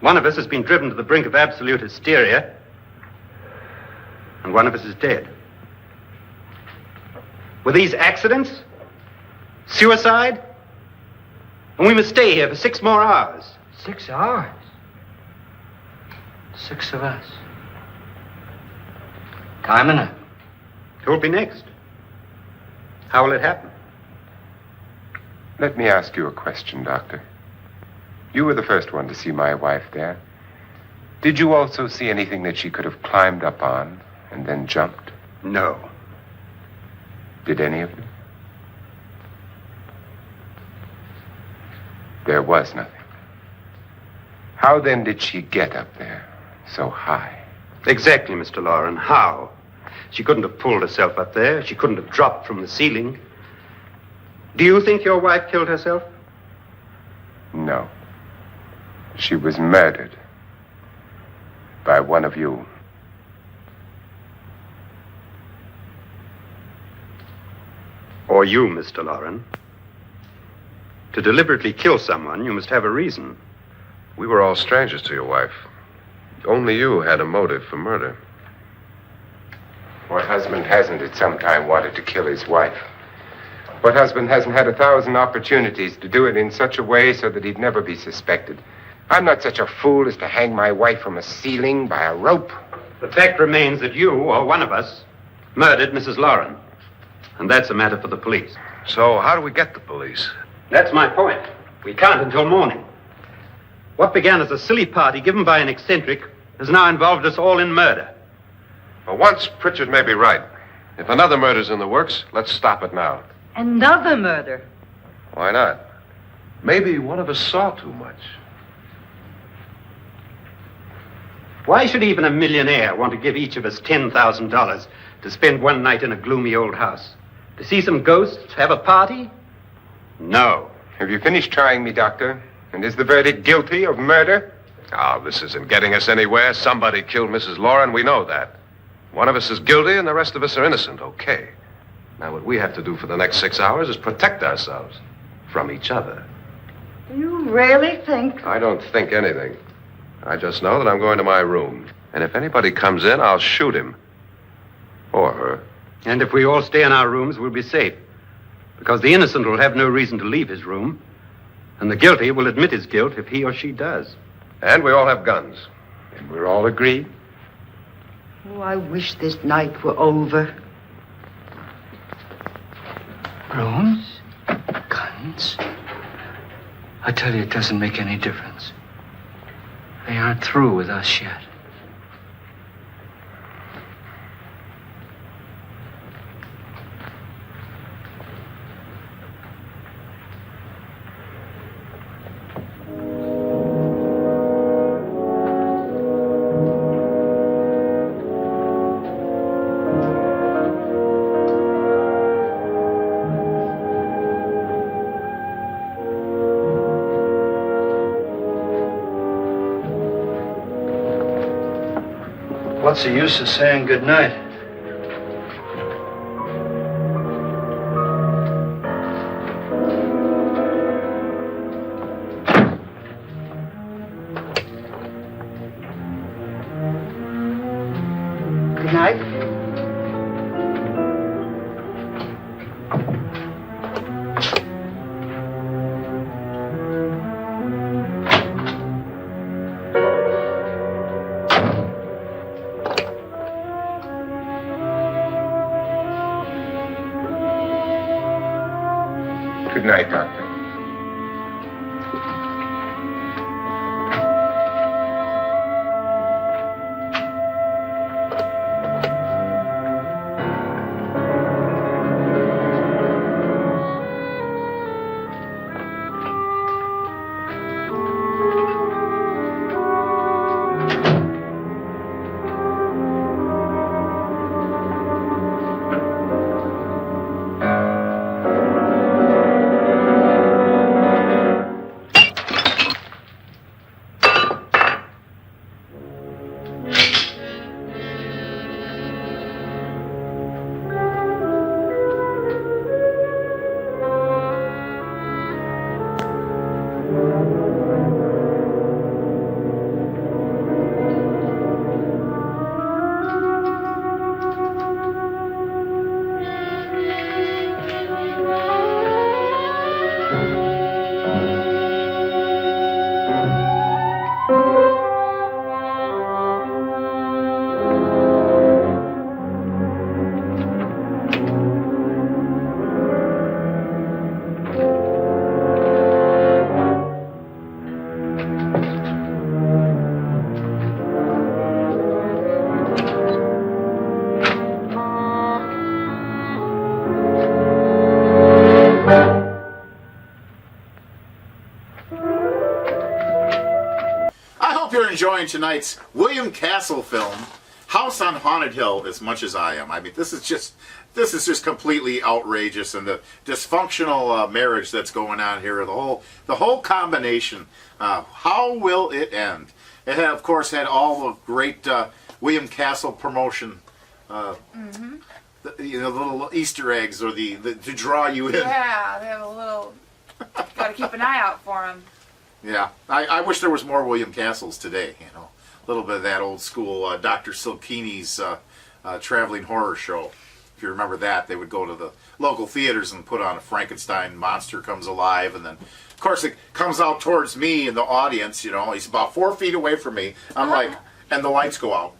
One of us has been driven to the brink of absolute hysteria. And one of us is dead. Were these accidents? Suicide? And we must stay here for 6 more hours. 6 hours? 6 of us. Time enough. Who'll be next? How will it happen? Let me ask you a question, Doctor. You were the first one to see my wife there. Did you also see anything that she could have climbed up on and then jumped? No. Did any of you? There was nothing. How then did she get up there so high? Exactly, Mr. Loren. How? She couldn't have pulled herself up there. She couldn't have dropped from the ceiling. Do you think your wife killed herself? No. She was murdered by one of you. Or you, Mr. Loren. To deliberately kill someone, you must have a reason. We were all strangers to your wife. Only you had a motive for murder. What husband hasn't at some time wanted to kill his wife? What husband hasn't had 1,000 opportunities to do it in such a way so that he'd never be suspected? I'm not such a fool as to hang my wife from a ceiling by a rope. The fact remains that you, or one of us, murdered Mrs. Loren. And that's a matter for the police. So how do we get the police? That's my point. We can't until morning. What began as a silly party given by an eccentric has now involved us all in murder. For once, Pritchard may be right. If another murder's in the works, let's stop it now. Another murder. Why not? Maybe one of us saw too much. Why should even a millionaire want to give each of us $10,000 to spend one night in a gloomy old house? To see some ghosts, have a party? No. Have you finished trying me, Doctor? And is the verdict guilty of murder? Oh, this isn't getting us anywhere. Somebody killed Mrs. Loren, we know that. One of us is guilty and the rest of us are innocent, okay. Now, what we have to do for the next 6 hours is protect ourselves from each other. You really think? I don't think anything. I just know that I'm going to my room. And if anybody comes in, I'll shoot him. Or her. And if we all stay in our rooms, we'll be safe. Because the innocent will have no reason to leave his room. And the guilty will admit his guilt if he or she does. And we all have guns. And we're all agreed? Oh, I wish this night were over. Rooms? Guns? I tell you, it doesn't make any difference. They aren't through with us yet. What's the use of saying goodnight? Good night. Good night, Doctor. Enjoying tonight's William Castle film, House on Haunted Hill, as much as I am. I mean, this is just completely outrageous, and the dysfunctional marriage that's going on here, the whole combination. How will it end? It had, of course, had all the great William Castle promotion. The little Easter eggs, or the to draw you in. Yeah, they have a little. Got to keep an eye out for them. Yeah, I wish there was more William Castles today, you know. A little bit of that old school Dr. Silkini's traveling horror show. If you remember that, they would go to the local theaters and put on a Frankenstein monster comes alive, and then, of course, it comes out towards me in the audience, you know. He's about 4 feet away from me. I'm like, and the lights go out.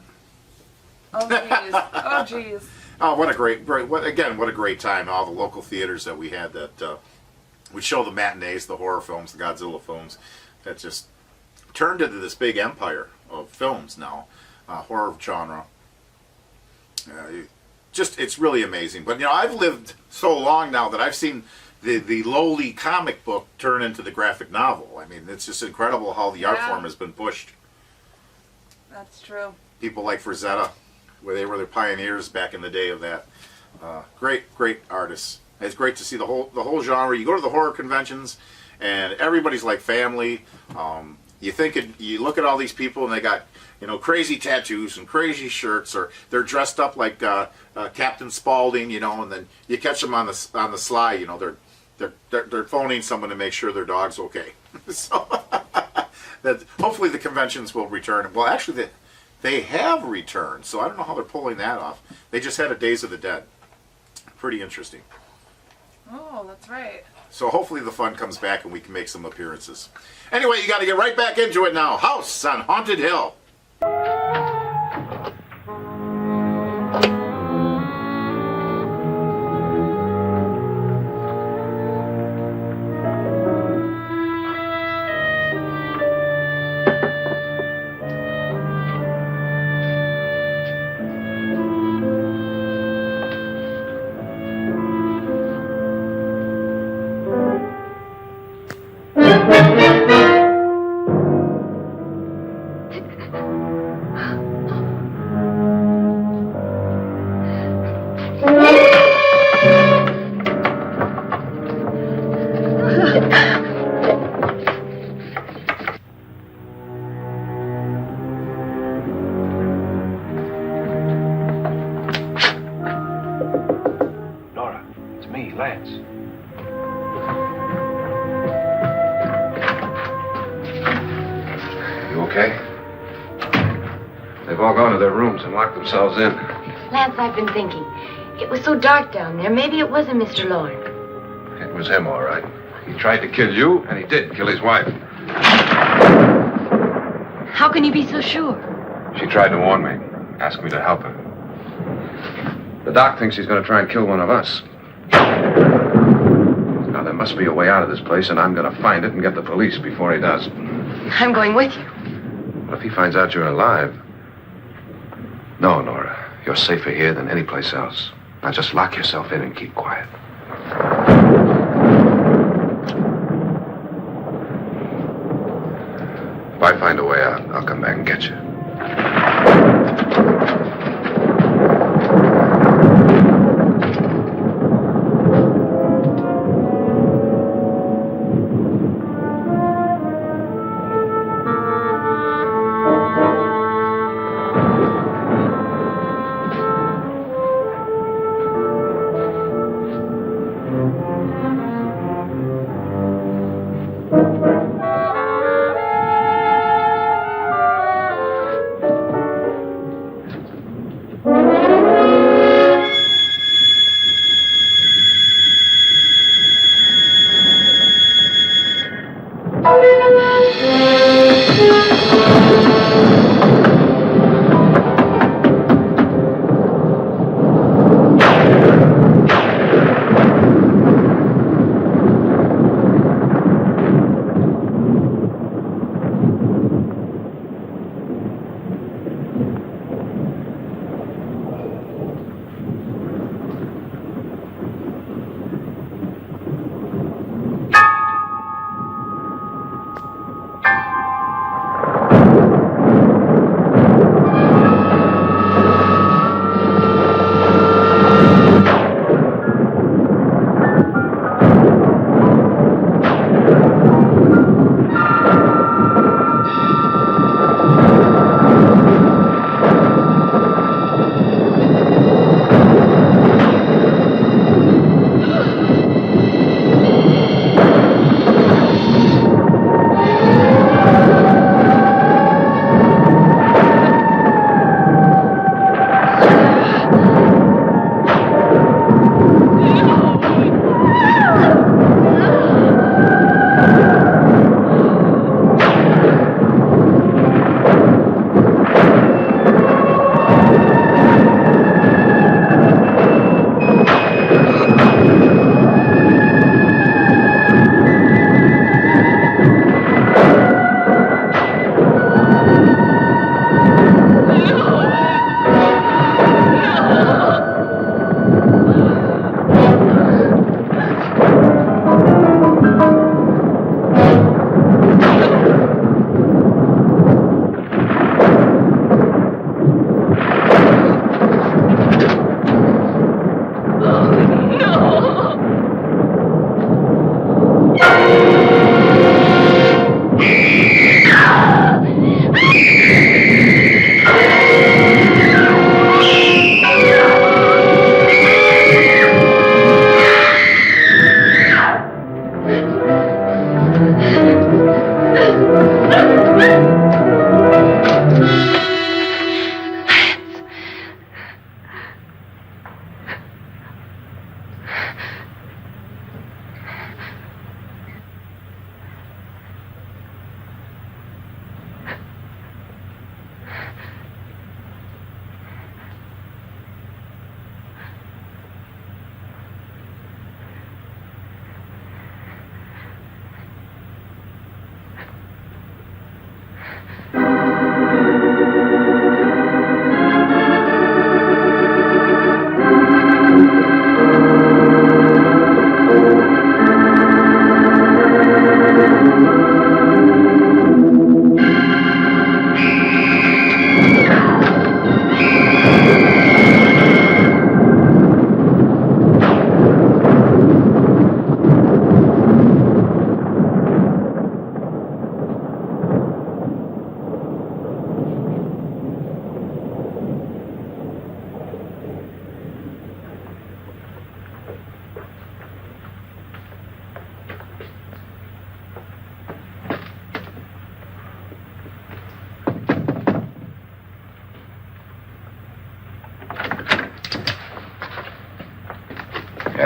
Oh, jeez. Oh, jeez. Oh, what a great time. All the local theaters that we had that would show the matinees, the horror films, the Godzilla films, that just turned into this big empire of films now, horror genre. It's really amazing. But, you know, I've lived so long now that I've seen the lowly comic book turn into the graphic novel. I mean, it's just incredible how the art form has been pushed. That's true. People like Frazetta, where they were the pioneers back in the day of that. Great artists. It's great to see the whole genre. You go to the horror conventions, and everybody's like family. You look at all these people, and they got, you know, crazy tattoos and crazy shirts, or they're dressed up like Captain Spaulding, you know. And then you catch them on the sly, you know. They're phoning someone to make sure their dog's okay. So that hopefully the conventions will return. Well, actually, they have returned. So I don't know how they're pulling that off. They just had a Days of the Dead. Pretty interesting. Oh, that's right. So hopefully the fun comes back and we can make some appearances. Anyway, you got to get right back into it now. House on Haunted Hill. okay? They've all gone to their rooms and locked themselves in. Lance, I've been thinking. It was so dark down there. Maybe it wasn't Mr. Lorne. It was him, all right. He tried to kill you, and he did kill his wife. How can you be so sure? She tried to warn me, asked me to help her. The doc thinks he's going to try and kill one of us. Now, there must be a way out of this place, and I'm going to find it and get the police before he does. I'm going with you. What if he finds out you're alive? No, Nora. You're safer here than any place else. Now just lock yourself in and keep quiet. If I find a way out, I'll come back and get you.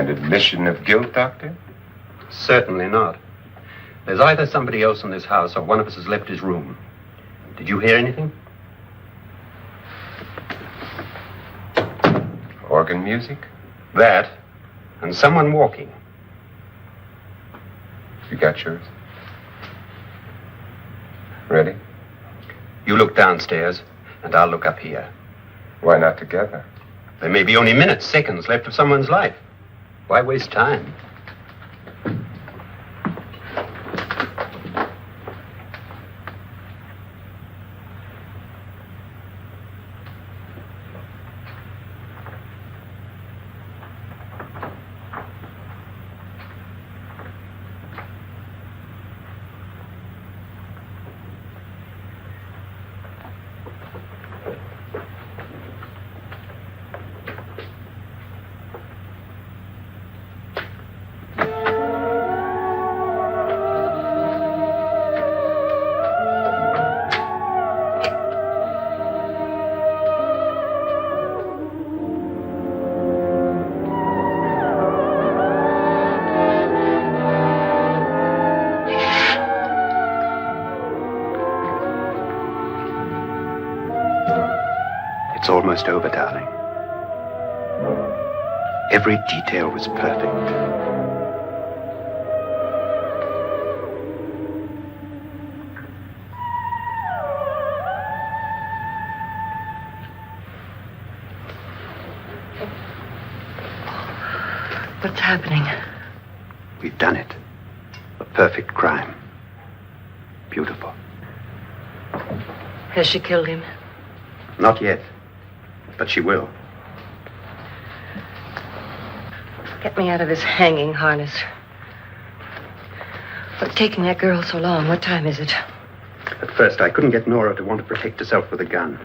An admission of guilt, Doctor? Certainly not. There's either somebody else in this house or one of us has left his room. Did you hear anything? Organ music? That, and someone walking. You got yours? Ready? You look downstairs, and I'll look up here. Why not together? There may be only minutes, seconds left of someone's life. Why waste time? It's almost over, darling. Every detail was perfect. What's happening? We've done it. A perfect crime. Beautiful. Has she killed him? Not yet. But she will. Get me out of this hanging harness. What's taking that girl so long? What time is it? At first, I couldn't get Nora to want to protect herself with a gun.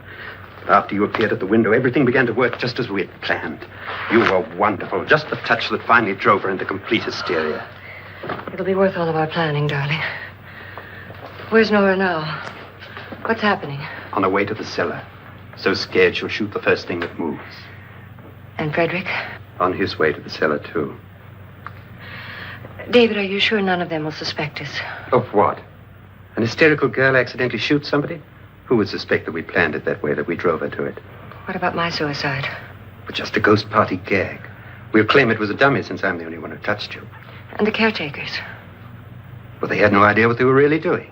But after you appeared at the window, everything began to work just as we had planned. You were wonderful. Just the touch that finally drove her into complete hysteria. It'll be worth all of our planning, darling. Where's Nora now? What's happening? On her way to the cellar. So scared she'll shoot the first thing that moves. And Frederick? On his way to the cellar, too. David, are you sure none of them will suspect us? Of what? An hysterical girl accidentally shoots somebody? Who would suspect that we planned it that way, that we drove her to it? What about my suicide? But just a ghost party gag. We'll claim it was a dummy since I'm the only one who touched you. And the caretakers? Well, they had no idea what they were really doing.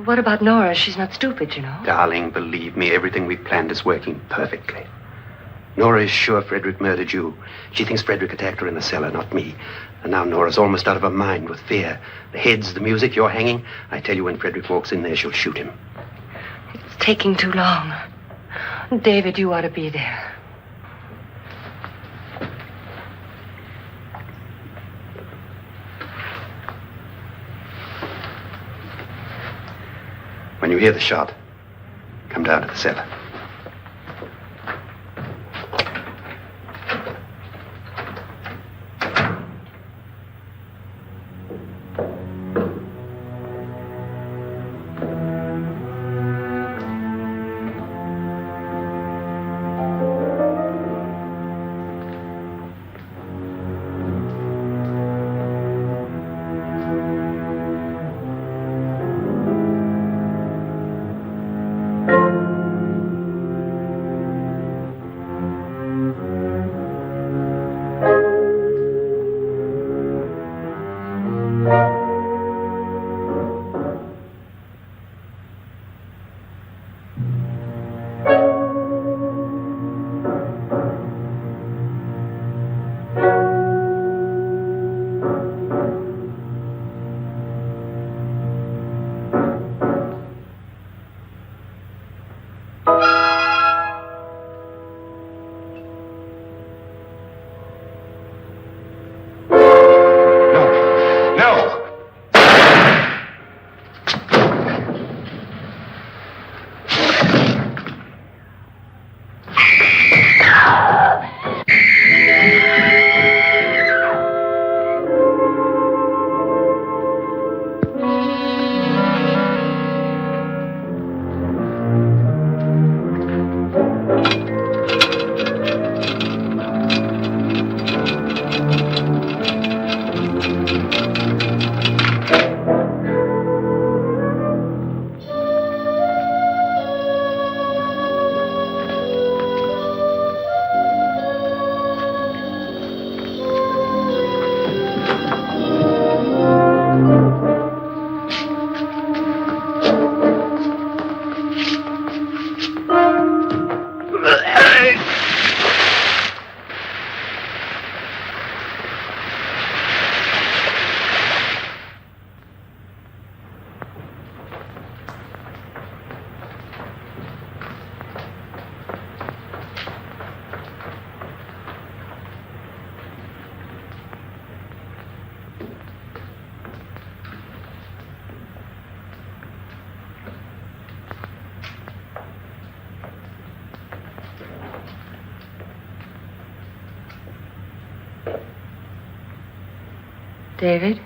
What about Nora? She's not stupid, you know. Darling, believe me, everything we planned is working perfectly. Nora is sure Frederick murdered you. She thinks Frederick attacked her in the cellar, not me. And now Nora's almost out of her mind with fear. The heads, the music, you're hanging. I tell you, when Frederick walks in there, she'll shoot him. It's taking too long. David, you ought to be there. When you hear the shot, come down to the cellar. David?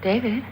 David?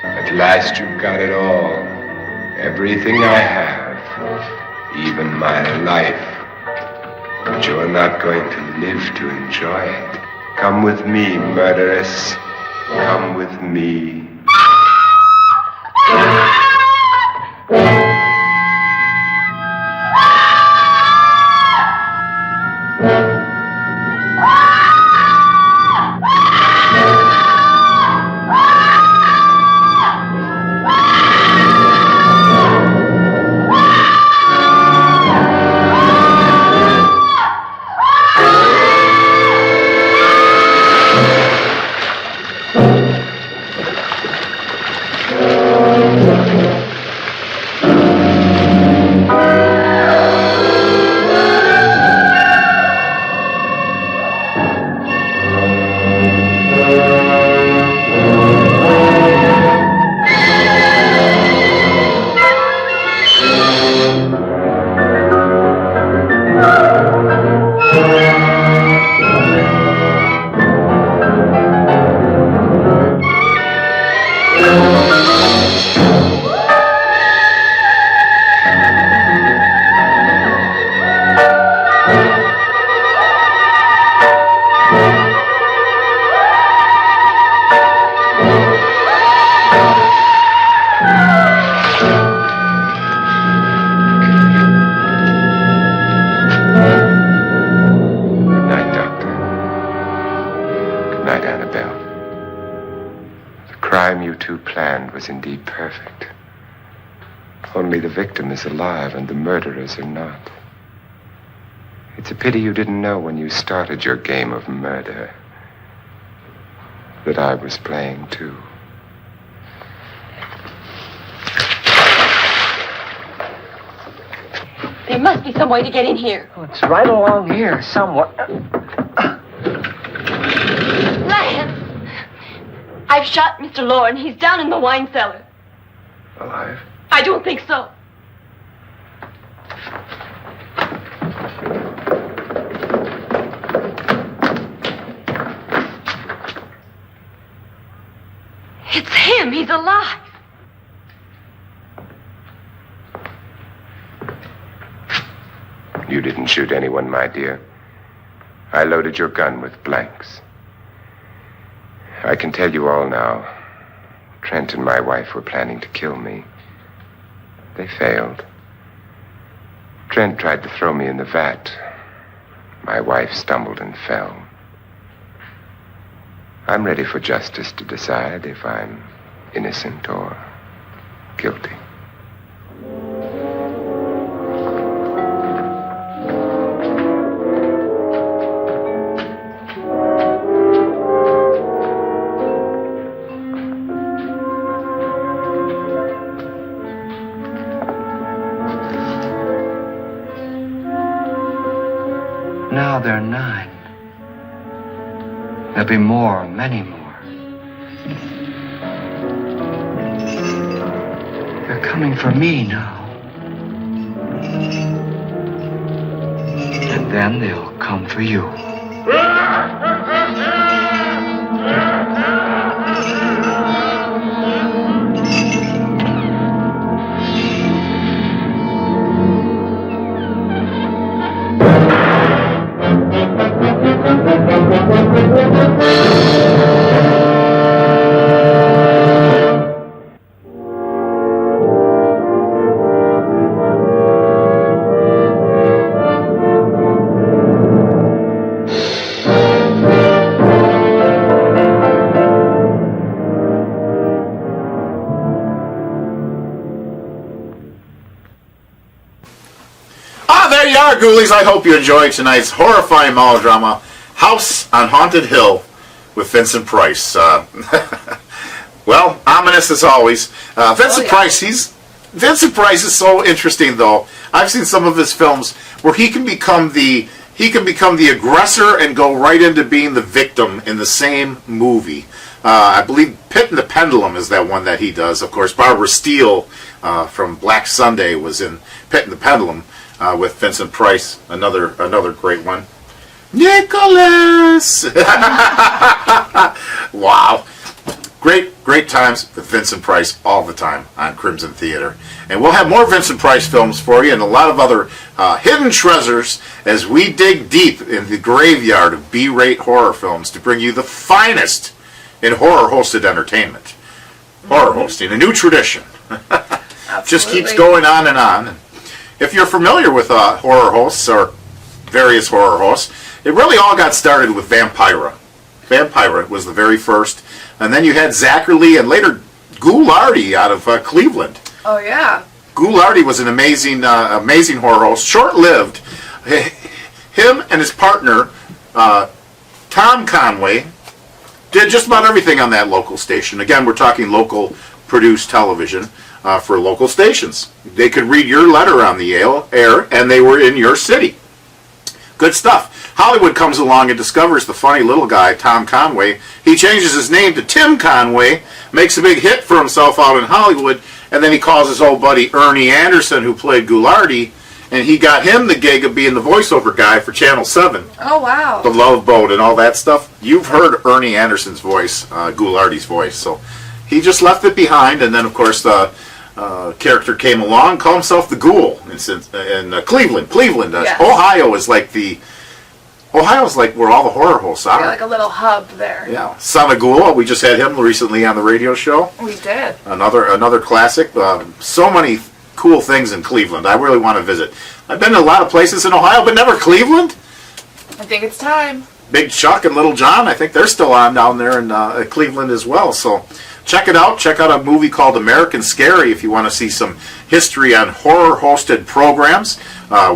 At last you've got it all. Everything I have. Even my life. But you're not going to live to enjoy it. Come with me, murderess. Come with me. Was indeed perfect. Only the victim is alive and the murderers are not. It's a pity you didn't know when you started your game of murder that I was playing too. There must be some way to get in here. Oh, it's right along here, somewhat. Lance! I've shot Mr. Loren. He's down in the wine cellar. Alive? I don't think so. It's him. He's alive. You didn't shoot anyone, my dear. I loaded your gun with blanks. I can tell you all now. Trent and my wife were planning to kill me. They failed. Trent tried to throw me in the vat. My wife stumbled and fell. I'm ready for justice to decide if I'm innocent or guilty. Now they're 9. There'll be more, many more. They're coming for me now. And then they'll come for you. There you are, Ghoulies. I hope you enjoyed tonight's horrifying melodrama, House on Haunted Hill, with Vincent Price. Well, ominous as always. Vincent Price is so interesting, though. I've seen some of his films where he can become the aggressor and go right into being the victim in the same movie. I believe Pit and the Pendulum is that one that he does. Of course, Barbara Steele from Black Sunday was in Pit and the Pendulum. With Vincent Price, another great one. Nicholas! Wow. Great times with Vincent Price all the time on Crimson Theater. And we'll have more Vincent Price films for you and a lot of other hidden treasures as we dig deep in the graveyard of B-rate horror films to bring you the finest in horror-hosted entertainment. Horror hosting, a new tradition. Just keeps going on and on. If you're familiar with horror hosts or various horror hosts, it really all got started with Vampira. Vampira was the very first. And then you had Zachary and later Ghoulardi out of Cleveland. Oh, yeah. Ghoulardi was an amazing horror host, short-lived. Him and his partner, Tom Conway, did just about everything on that local station. Again, we're talking local produced television. For local stations. They could read your letter on the air, and they were in your city. Good stuff. Hollywood comes along and discovers the funny little guy, Tom Conway. He changes his name to Tim Conway, makes a big hit for himself out in Hollywood, and then he calls his old buddy Ernie Anderson, who played Ghoulardi, and he got him the gig of being the voiceover guy for Channel 7. Oh, wow. The Love Boat and all that stuff. You've heard Ernie Anderson's voice, Ghoulardi's voice, so he just left it behind, and then, of course, the character came along, called himself the Ghoul in Cleveland. Cleveland, Yes. Ohio's like where all the horror hosts are. Yeah, like a little hub there. Yeah, Son of Ghoul. We just had him recently on the radio show. We did. Another classic. So many cool things in Cleveland. I really want to visit. I've been to a lot of places in Ohio, but never Cleveland. I think it's time. Big Chuck and Little John, I think they're still on down there in Cleveland as well. So check it out. Check out a movie called American Scary if you want to see some history on horror-hosted programs.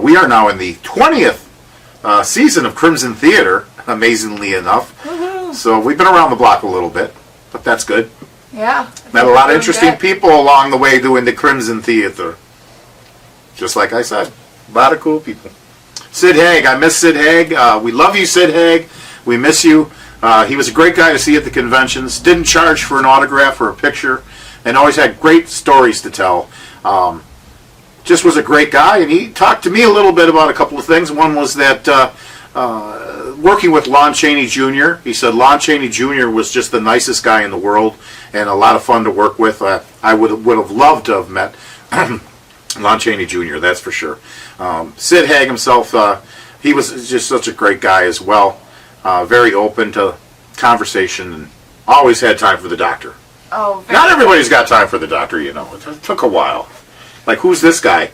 We are now in the 20th season of Crimson Theater, amazingly enough. Woohoo. So we've been around the block a little bit, but that's good. Yeah. Met a lot of interesting people along the way doing the Crimson Theater. Just like I said, a lot of cool people. Sid Haig, I miss Sid Haig. We love you, Sid Haig. We miss you. He was a great guy to see at the conventions. Didn't charge for an autograph or a picture, and always had great stories to tell. Just was a great guy, and he talked to me a little bit about a couple of things. One was that working with Lon Chaney Jr., he said Lon Chaney Jr. was just the nicest guy in the world and a lot of fun to work with. I would have loved to have met Lon Chaney Jr., that's for sure. Sid Haig himself, he was just such a great guy as well. Very open to conversation and always had time for the doctor. Oh, not everybody's got time for the doctor, you know. It took a while. Like, who's this guy?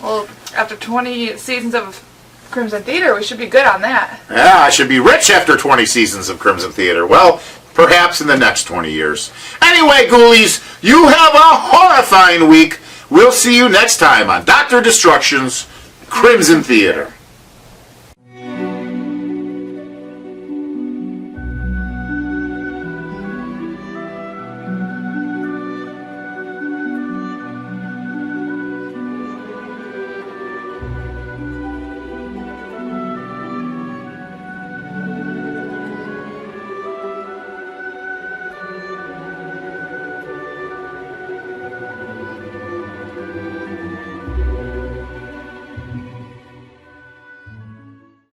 Well, after 20 seasons of Crimson Theater, we should be good on that. Yeah, I should be rich after 20 seasons of Crimson Theater. Well, perhaps in the next 20 years. Anyway, ghoulies, you have a horrifying week. We'll see you next time on Dr. Destruction's Crimson Theater.